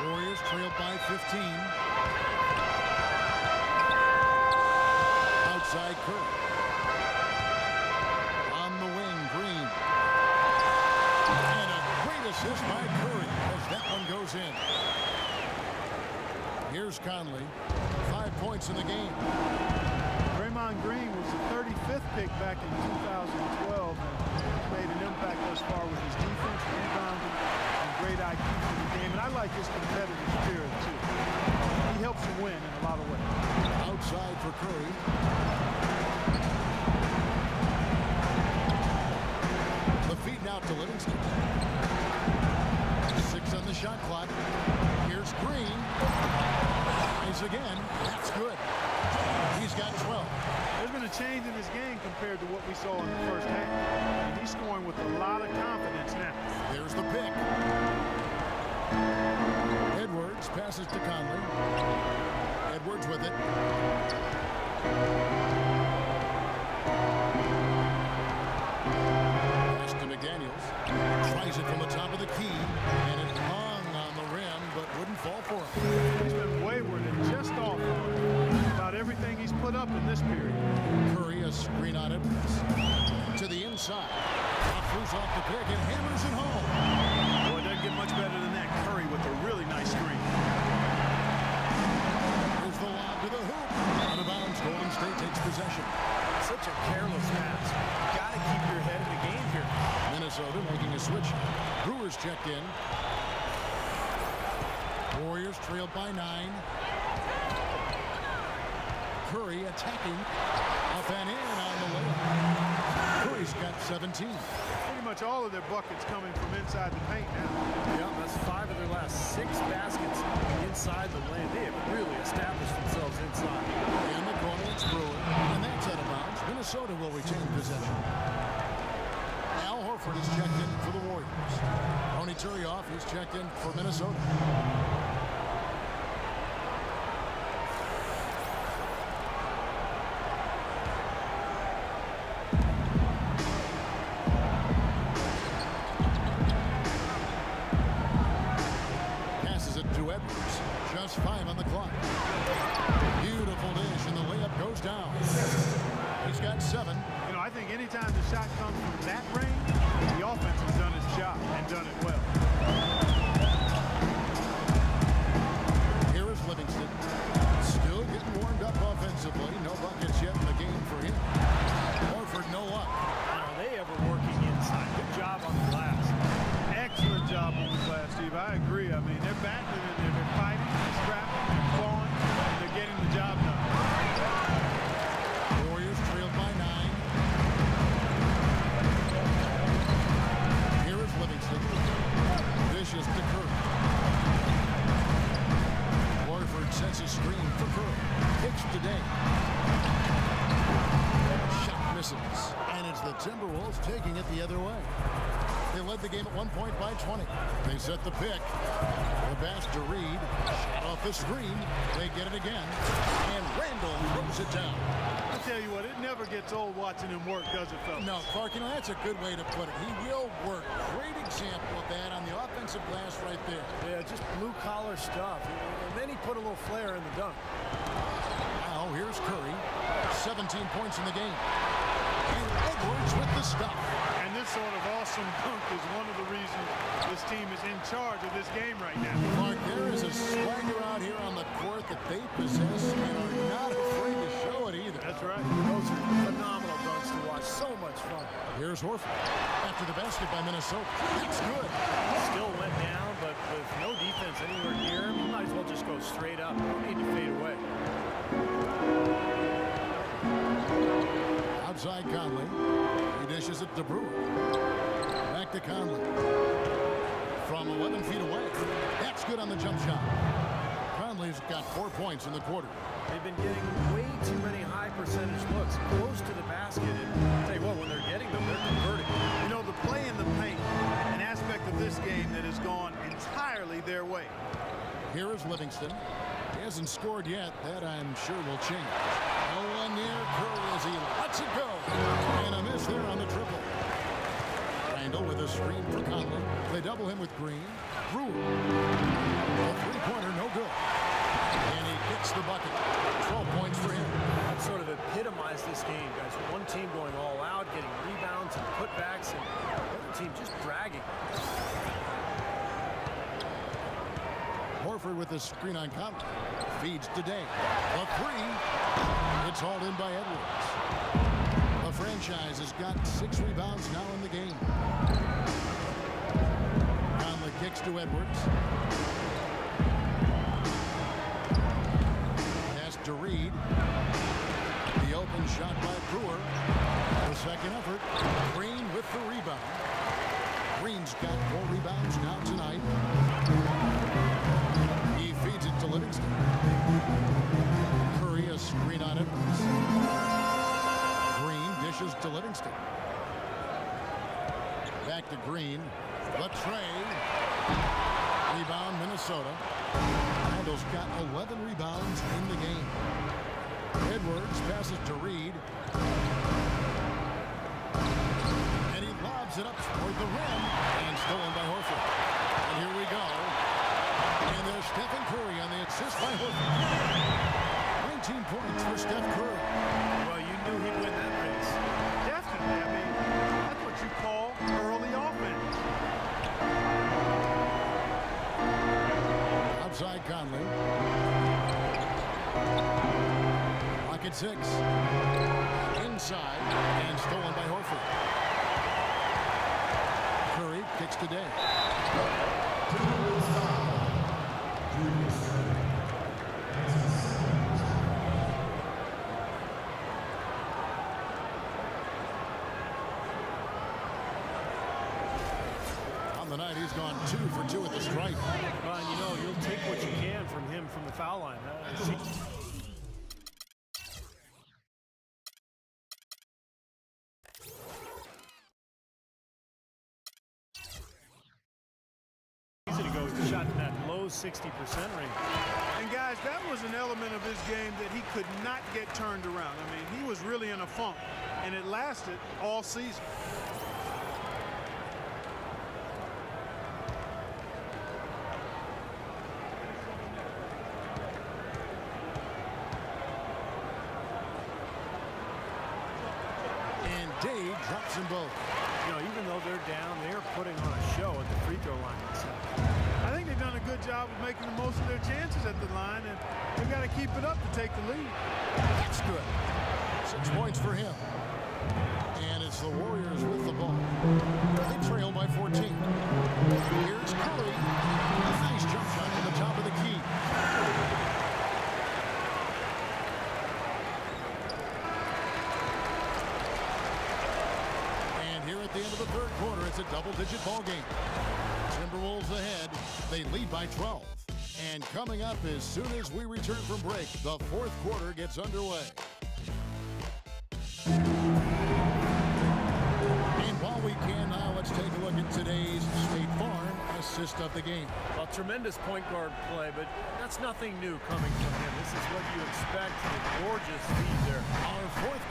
Warriors trailed by 15. Outside Curry. On the wing, Green. And a great assist by Curry as that one goes in. Here's Conley. 5 points in the game. Draymond Green was the 35th pick back in 2012 and made an impact thus far with his defense, rebounding, and great IQ in the game. And I like his competitive spirit, too. He helps them win in a lot of ways. Outside for Curry. The feed now to Livingston. 6 on the shot clock. Here's Green. Nice again. That's good. He's got 12. There's been a change in his game compared to what we saw in the first half. And he's scoring with a lot of confidence now. There's the pick. Edwards passes to Conley. Edwards with it. Pass to McDaniels. Tries it from the top of the key. And it hung on the rim, but wouldn't fall for him. He's been wayward and just off about everything he's put up in this period. Curry, a screen on Edwards. To the inside. Throws off the pick and hammers it home. Boy, it doesn't get much better than that. Curry with a really nice screen. Here's the lob to the hoop. Out of bounds, Golden State takes possession. Such a careless pass. Got to keep your head in the game here. Minnesota making a switch. Brewers checked in. Warriors trailed by 9. Curry attacking. Up and in on the layup. Curry's got 17. Pretty much all of their buckets coming from inside the paint now. Yeah, that's 5 of their last 6 baskets inside the lane. They have really established themselves inside. In the corner, it's Brewer. And that's out of bounds. Minnesota will retain possession. Al Horford is checked in for the Warriors. Tony Turioff is checked in for Minnesota. Just 5 on the clock. Beautiful dish, and the layup goes down. He's got 7. You know, I think anytime the shot comes from that range, the offense has done its job and done it well. Here is Livingston. Still getting warmed up offensively. No buckets yet in the game for him. Horford, no luck. Are they ever working inside? Good job on the glass. Excellent job on the glass, Steve. I agree. I mean, they're battling in there. They're fighting, they're scrapping, they're clawing, and they're getting the job done. Warriors trailed by 9. Here is Livingston. Vicious to Curry. Horford sets a screen for Curry. Kicks today. Shot misses. And it's the Timberwolves taking it the other way. They led the game at 1 point by 20. They set the pick. The pass to Reed. Shot off the screen. They get it again. And Randall throws it down. I tell you what, it never gets old watching him work, does it, fellas? No, Clark, you know, that's a good way to put it. He will work. Great example of that on the offensive glass right there. Yeah, just blue-collar stuff. And then he put a little flair in the dunk. Now, here's Curry. 17 points in the game. And Edwards with the stuff. And this sort of awesome dunk is one of the reasons this team is in charge of this game right now. Clark, there is a swagger out here on the court that they possess and are not afraid to show it either. That's right. Those are phenomenal dunks to watch. So much fun. Here's Horford after the basket by Minnesota. That's good. Still went down, but with no defense anywhere near him, you might as well just go straight up. No need to fade away. Outside Conley. He dishes it to Brewer. Back to Conley. From 11 feet away. That's good on the jump shot. Conley's got 4 points in the quarter. They've been getting way too many high percentage looks close to the basket. And I'll tell you what, when they're getting them, they're converting. You know, the play in the paint, an aspect of this game that has gone entirely their way. Here is Livingston. He hasn't scored yet. That, I'm sure, will change. No one near Curry as he lets it go. And a miss there on the triple. Randall with a screen for Conley. They double him with Green. Brewer. A three-pointer, no good. And he gets the bucket. 12 points for him. That sort of epitomized this game, guys. One team going all out, getting rebounds and putbacks, and the other team just dragging. Horford with the screen on Conley. Feeds to Day. The three. It's hauled in by Edwards. The franchise has got 6 rebounds now in the game. Conley kicks to Edwards. Pass to Reed. The open shot by Brewer. The second effort. Green with the rebound. Green's got 4 rebounds now tonight. He feeds it to Livingston. Curry a screen on Edwards. Green dishes to Livingston. Back to Green. Latrey. Rebound Minnesota. Randall's got 11 rebounds in the game. Edwards passes to Reed. And he lobs it up toward the rim. And stolen by Horford. And here we go. And there's Stephen Curry on the assist by Horford. 19 points for Steph Curry. Well, you knew he'd win that race. Definitely. I mean, that's what you call early offense. Outside Conley. Lock at 6. Inside. And stolen by Horford. Curry kicks to Day. On the night, he's gone 2 for 2 at the stripe. Ron, you know, you'll take what you can from him from the foul line. Easy to go with the shot in that low 60% range. And guys, that was an element of his game that he could not get turned around. I mean, he was really in a funk, and it lasted all season. And Day drops them both. You know, even though they're down, they're putting on a show at the free throw line. I think they've done a good job of making the most of their chances at the line, and they've got to keep it up to take the lead. That's good. 6 points for him. And it's the Warriors with the ball. They trail by 14. Here's Curry. A nice jump shot to the top of the key. And here at the end of the third quarter, it's a double-digit ball game. Timberwolves ahead. They lead by 12. And coming up as soon as we return from break, the fourth quarter gets underway. And while we can now, let's take a look at today's State Farm assist of the game. Well, tremendous point guard play, but that's nothing new coming from him. This is what you expect. A gorgeous feed there. Our fourth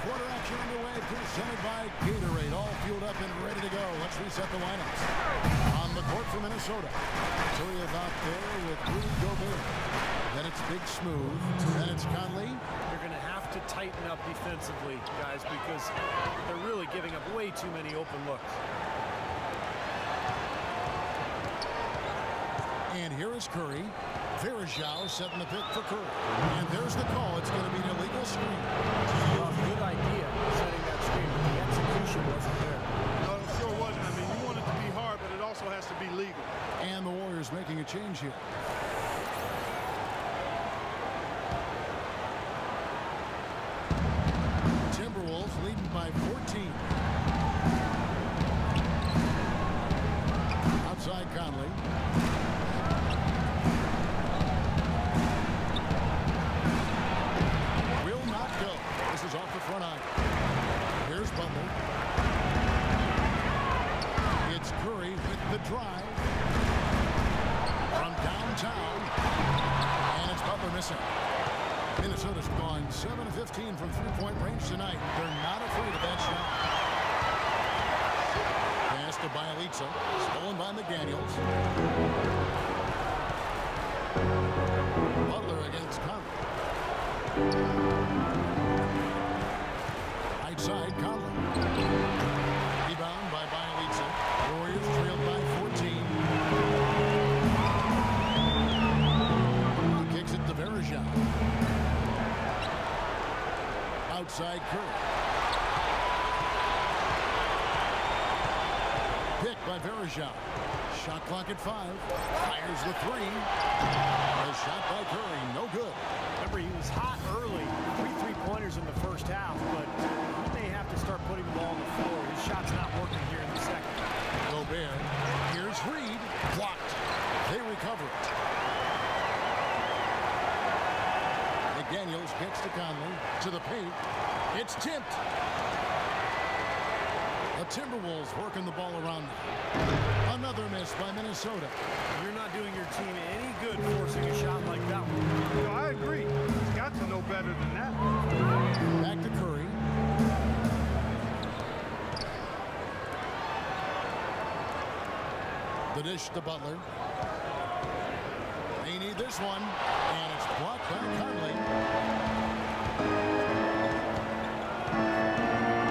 presented by Gatorade. All fueled up and ready to go. Let's reset the lineups. On the court for Minnesota, Turiev out there with Rudy Gobert. Then it's Big Smooth. Then it's Conley. They're going to have to tighten up defensively, guys, because they're really giving up way too many open looks. And here is Curry. Varejao setting the pick for Curry. And there's the call. It's going to be an illegal screen. Well, good idea setting that screen, but the execution wasn't there. No, it sure wasn't. I mean, you want it to be hard, but it also has to be legal. And the Warriors making a change here. Timberwolves leading by 14. Outside Conley. Will not go. This is off the front eye. Here's Butler. It's Curry with the drive. From downtown. And it's Butler missing. Minnesota's gone 7 of 15 from three-point range tonight. They're not afraid of that shot. Pass to Bielitsa. Stolen by McDaniels. Butler against Conley. Right side, Conley. Rebound by Bielitsa. Warriors trailed by 14. He kicks it to Varejao. Outside Curry. Picked by Varejao. Shot clock at 5. Fires the 3. A shot by Curry. No good. Remember, he was hot early. 3 3-pointers in the first half, but he may have to start putting the ball on the floor. His shot's not working here in the second. Gobert. Here's Reed. Blocked. They recover it. McDaniels kicks to Conley. To the paint. It's tipped. The Timberwolves working the ball around them. Another miss by Minnesota. You're not doing your team any good forcing a shot like that one. You know, I agree. He's got to know better than that. Back to Curry. The dish to Butler. They need this one. And it's blocked by Conley.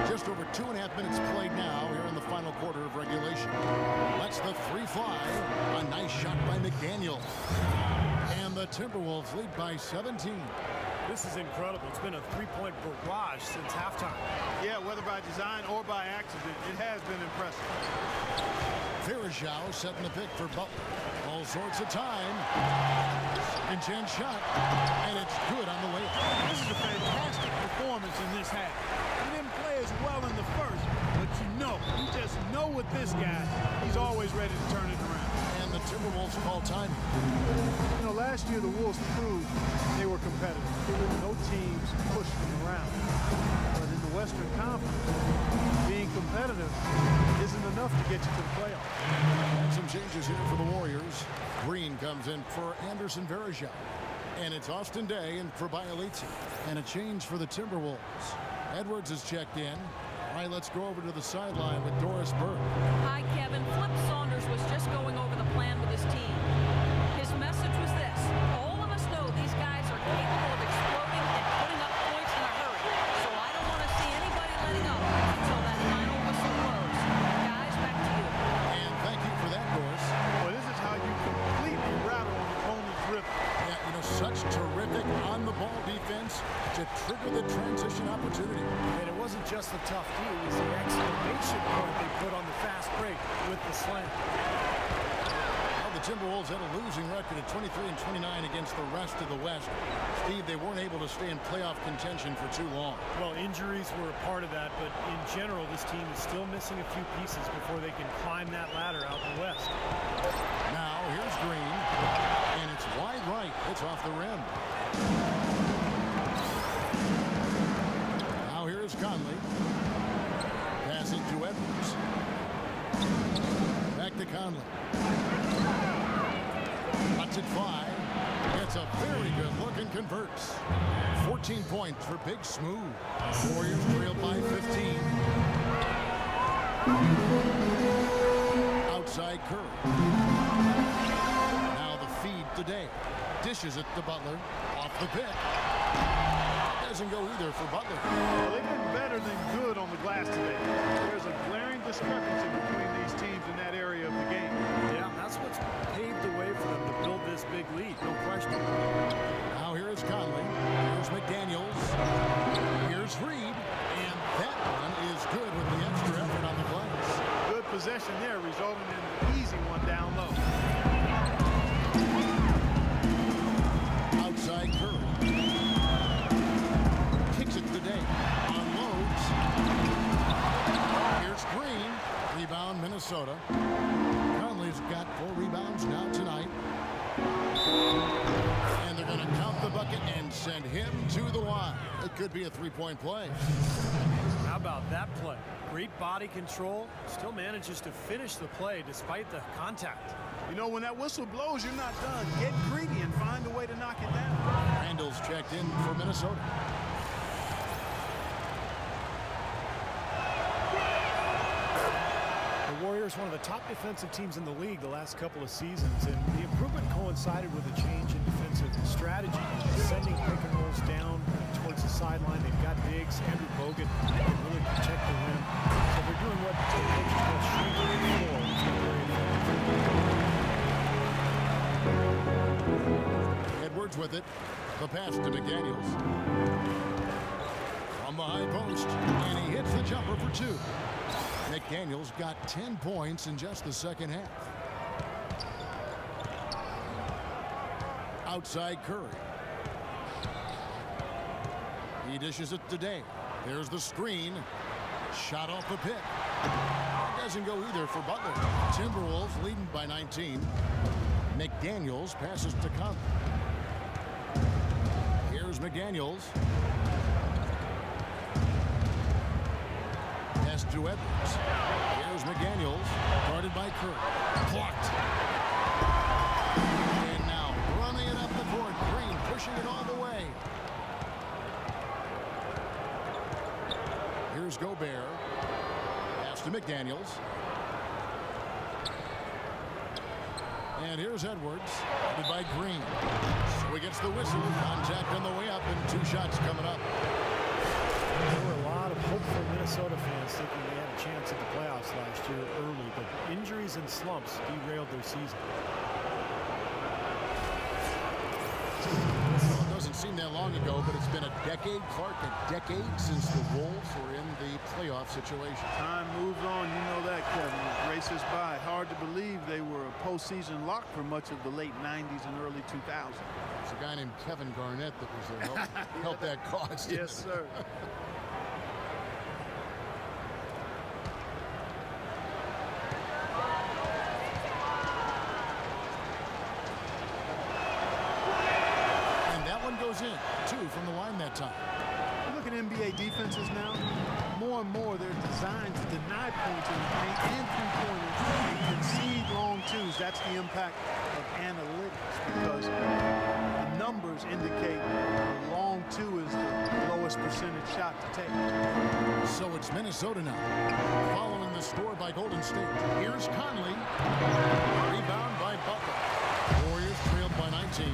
Just over 2.5 minutes played now here in the final quarter of regulation. Lets the 3 fly. A nice shot by McDaniel. And the Timberwolves lead by 17. This is incredible. It's been a 3-point barrage since halftime. Yeah, whether by design or by accident, it has been impressive. Varejao setting the pick for Butler. All sorts of time. Second chance shot. And it's good on the way. This is a fantastic performance in this half. He didn't play as well in the first, but you just know with this guy, he's always ready to turn it around. And the Timberwolves call time. You know, last year the Wolves proved they were competitive. No teams pushed them around. But in the Western Conference, being competitive isn't enough to get you to the playoffs. And some changes here for the Warriors. Green comes in for Anderson Varejao. And it's Austin Day and for Bielitsa. And a change for the Timberwolves. Edwards is checked in. All right, let's go over to the sideline with Doris Burke. Hi, Kevin. Flip Saunders was just going over the plan with his team. His message was this: all of us know these guys are capable of exploding and putting up points in a hurry. So I don't want to see anybody letting up until that final whistle blows. Guys, back to you. And thank you for that, Doris. Well, this is how you completely rattle an opponent's rhythm. Yeah, you know, such terrific on-the-ball defense to trigger the transition opportunity. And it wasn't just the tough D, it was the exclamation point they put on the fast break with the slam. Well, the Timberwolves had a losing record of 23-29 against the rest of the West. Steve, they weren't able to stay in playoff contention for too long. Well, injuries were a part of that, but in general, this team is still missing a few pieces before they can climb that ladder out in the West. Now, here's Green, and it's wide right. It's off the rim. Now here's Conley. Passing to Edwards. Back to Conley. Cuts it 5. Gets a very good look and converts. 14 points for Big Smooth. Warriors trail by 15. Outside Curry. Now the feed today. Dishes it to Butler. Off the pick. Doesn't go either for Butler. Well, they've been better than good on the glass today. There's a glaring discrepancy between these teams in that area of the game. Yeah, that's what's paved the way for them to build this big lead, no question. Now here is Conley. Here's McDaniels. Here's Reed. And that one is good with the extra effort on the glass. Good possession there, resulting in an easy one down low. Outside Curry. Kicks it today. Unloads. Here's Green. Rebound Minnesota. Conley's got 4 rebounds now tonight. And they're going to count the bucket and send him to the line. It could be a 3-point play. How about that play? Great body control. Still manages to finish the play despite the contact. You know, when that whistle blows, you're not done. Get greedy and find a way to knock it down. Randall's checked in for Minnesota. The Warriors, one of the top defensive teams in the league the last couple of seasons, and the improvement coincided with a change in defensive strategy, sending pick and rolls down towards the sideline. They've got bigs. Andrew Bogut can really protect the rim. So they're doing what the coaches call shrinking the floor. It's been very effective. Edwards with it. The pass to McDaniels. From the high post. And he hits the jumper for 2. McDaniels got 10 points in just the second half. Outside Curry. He dishes it today. There's the screen. Shot off the pick. Doesn't go either for Butler. Timberwolves leading by 19. McDaniels passes to Conley. Here's McDaniels. Pass to Edwards. Here's McDaniels. Guarded by Curry. Blocked. And now running it up the court. Green pushing it all the way. Here's Gobert. Pass to McDaniels. And here's Edwards, guarded by Green. So he gets the whistle. Contact on the way up, and 2 shots coming up. There were a lot of hopeful Minnesota fans thinking they had a chance at the playoffs last year early, but injuries and slumps derailed their season. Well, it doesn't seem that long ago, but it's been a decade, Clark, a decade since the Wolves were in the playoff situation. Time moves on. You know that, Kevin. It races by. Hard to believe they were a postseason lock for much of the late 90s and early 2000s. There's a guy named Kevin Garnett that was there help that cause. Yes, sir. And that one goes in. 2 from the line that time. You look at NBA defenses now, more and more they're designed to deny points in the paint and three-pointers and concede long 2s. That's the impact of analytics, because the numbers indicate the long 2 is the lowest percentage shot to take. So it's Minnesota now, following the score by Golden State. Here's Conley. Rebound by Butler. Warriors trailed by 19.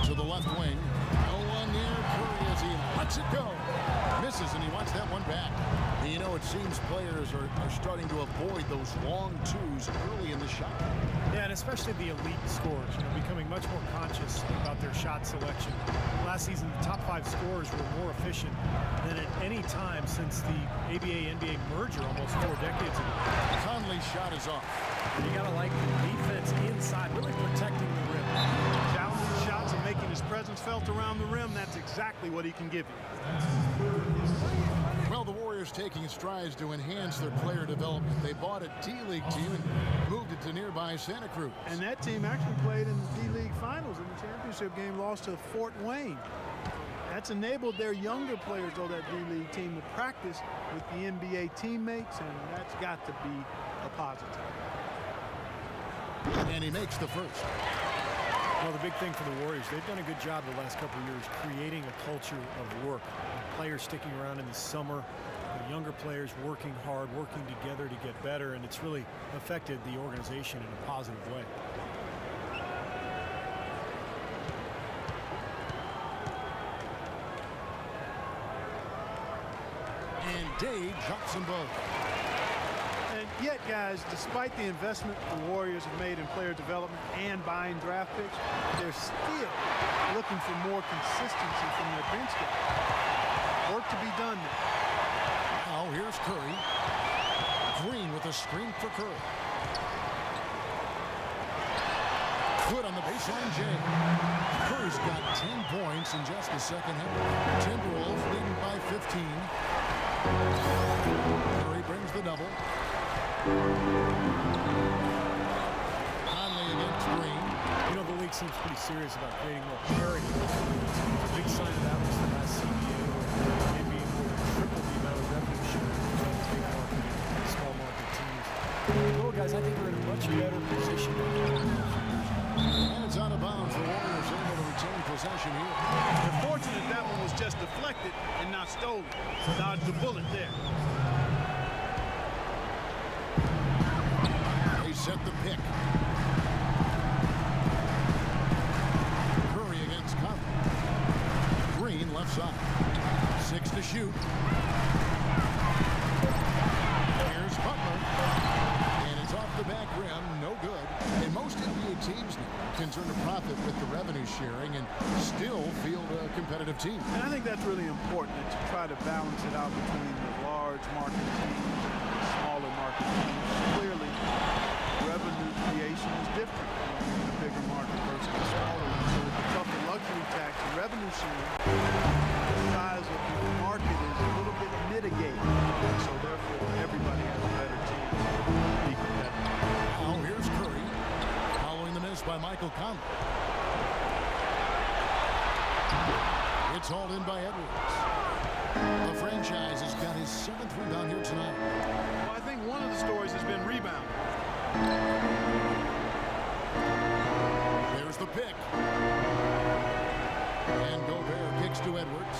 To the left wing. No one near Curry as he lets it go. Misses, and he wants that one back. And you know, it seems players are starting to avoid those long 2s early in the shot. Yeah, and especially the elite scorers, becoming much more conscious about their shot selection. Last season, the top 5 scorers were more efficient than at any time since the ABA-NBA merger almost 4 decades ago. Conley's shot is off. You gotta like the defense inside, really protecting the rim. Challenging shots and making his presence felt around the rim, that's exactly what he can give you. Well, the Warriors taking strides to enhance their player development. They bought a D-League team and moved it to nearby Santa Cruz. And that team actually played in the D-League Finals in the championship game, lost to Fort Wayne. That's enabled their younger players, though, that D-League team, to practice with the NBA teammates, and that's got to be a positive. And he makes the first. Well, the big thing for the Warriors, they've done a good job the last couple of years creating a culture of work. Players sticking around in the summer, younger players working hard, working together to get better, and it's really affected the organization in a positive way. And Day drops them both. And yet, guys, despite the investment the Warriors have made in player development and buying draft picks, they're still looking for more consistency from their bench guys. Work to be done there. Now here's Curry. Green with a screen for Curry. Good on the baseline, Jay. Curry's got 10 points in just the second half. Timberwolves leading by 15. Curry brings the double. Conley against Green. You know, the league seems pretty serious about creating more parity. A big sign of that was the last CBA, where maybe more than triple the amount of revenue sharing between big market and small market teams. Well, guys, I think we're in a much better position. And it's out of bounds. The Warriors able to retain possession here. They're fortunate that one was just deflected and not stolen. Dodged the bullet there. They set the pick. Curry against Conley. Green left side. 6 to shoot. Here's Butler. And it's off the back rim. No good. And most NBA teams now can turn a profit with the revenue sharing and still field a competitive team. And I think that's really important to try to balance it out between the large market teams and the smaller market teams. Clearly, revenue creation is different in the bigger market versus the smaller one. So with the tougher luxury tax and revenue sharing, the size of the market is a little bit mitigated. So therefore, everybody has a better chance to be competitive. Now here's Curry. Following the miss by Michael Conley. It's hauled in by Edwards. The franchise has got his 7th rebound here tonight. Well, I think one of the stories has been rebound. There's the pick. And Gobert kicks to Edwards.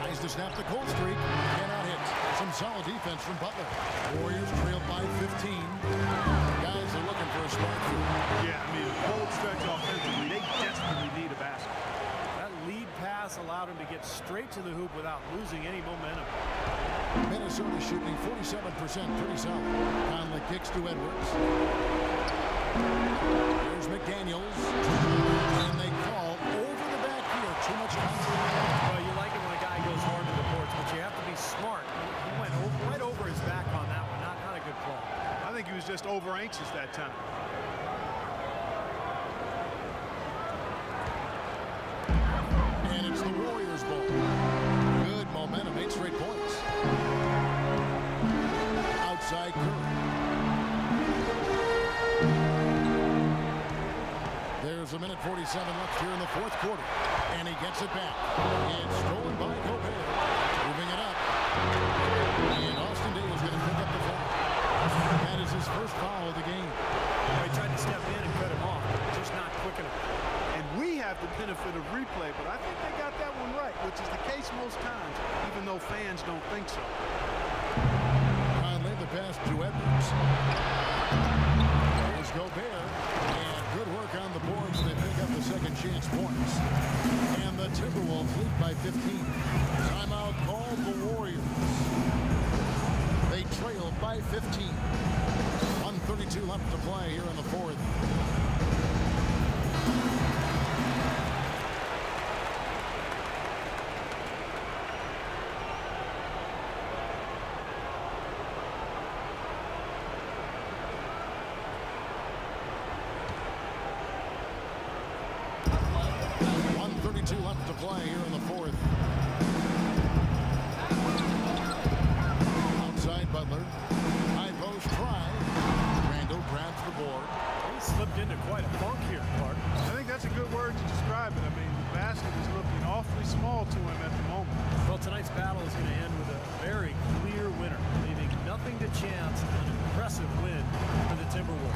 Tries to snap the cold streak. Cannot hit. Some solid defense from Butler. Warriors trail by 15. Guys are looking for a spark here. Yeah, I mean, a cold stretch offensively. They desperately need a basket. That lead pass allowed him to get straight to the hoop without losing any momentum. Minnesota shooting 47%, pretty solid. Conley kicks to Edwards. There's McDaniels. And they call over the back here. Too much contact. Well, you like it when a guy goes hard to the boards, but you have to be smart. He went right over his back on that one. Not a good call. I think he was just over anxious that time. And it's the Warriors' ball. Good momentum, 8 straight points. Outside Curry. There's a minute 47 left here in the 4th quarter. And he gets it back. It's stolen by Gobert. Moving it up. And Austin Davis going to pick up the foul. That is his first foul of the game. He tried to step in and cut him off, just not quick enough. And we have the benefit of replay, but I think they got that one right, which is the case most times, even though fans don't think so. Conley the pass to Edwards. There's Gobert. And good work on the boards. They pick up the second chance points. And the Timberwolves lead by 15. Timeout called the Warriors. They trail by 15. 1:32 left to play here in the 4th. Left to play here in the 4th. Outside Butler. High post try. Randall grabs the board. He slipped into quite a funk here, Clark. I think that's a good word to describe it. I mean, the basket is looking awfully small to him at the moment. Well, tonight's battle is going to end with a very clear winner, leaving nothing to chance. An impressive win for the Timberwolves.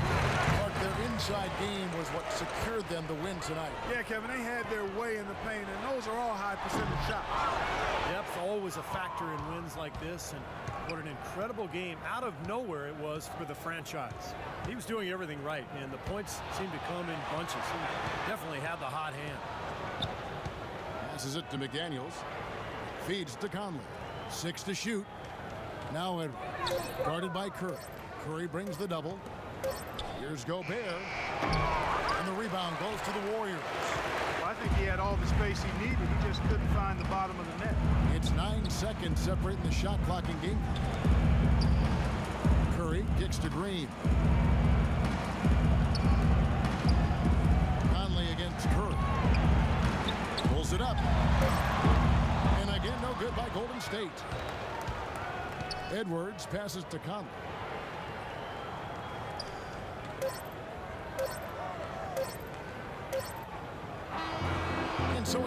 Clark, they're inside inside game was what secured them the win tonight. Yeah, Kevin, they had their way in the paint, and those are all high percentage shots. Depth always a factor in wins like this, and what an incredible game out of nowhere it was for the franchise. He was doing everything right, and the points seemed to come in bunches. He definitely had the hot hand. Passes it to McDaniels. Feeds to Conley. 6 to shoot. Now Edwards. Guarded by Curry. Curry brings the double. Here's Gobert. And the rebound goes to the Warriors. Well, I think he had all the space he needed. He just couldn't find the bottom of the net. It's 9 seconds separating the shot clock and game. Curry kicks to Green. Conley against Curry. Pulls it up. And again, no good by Golden State. Edwards passes to Conley. And so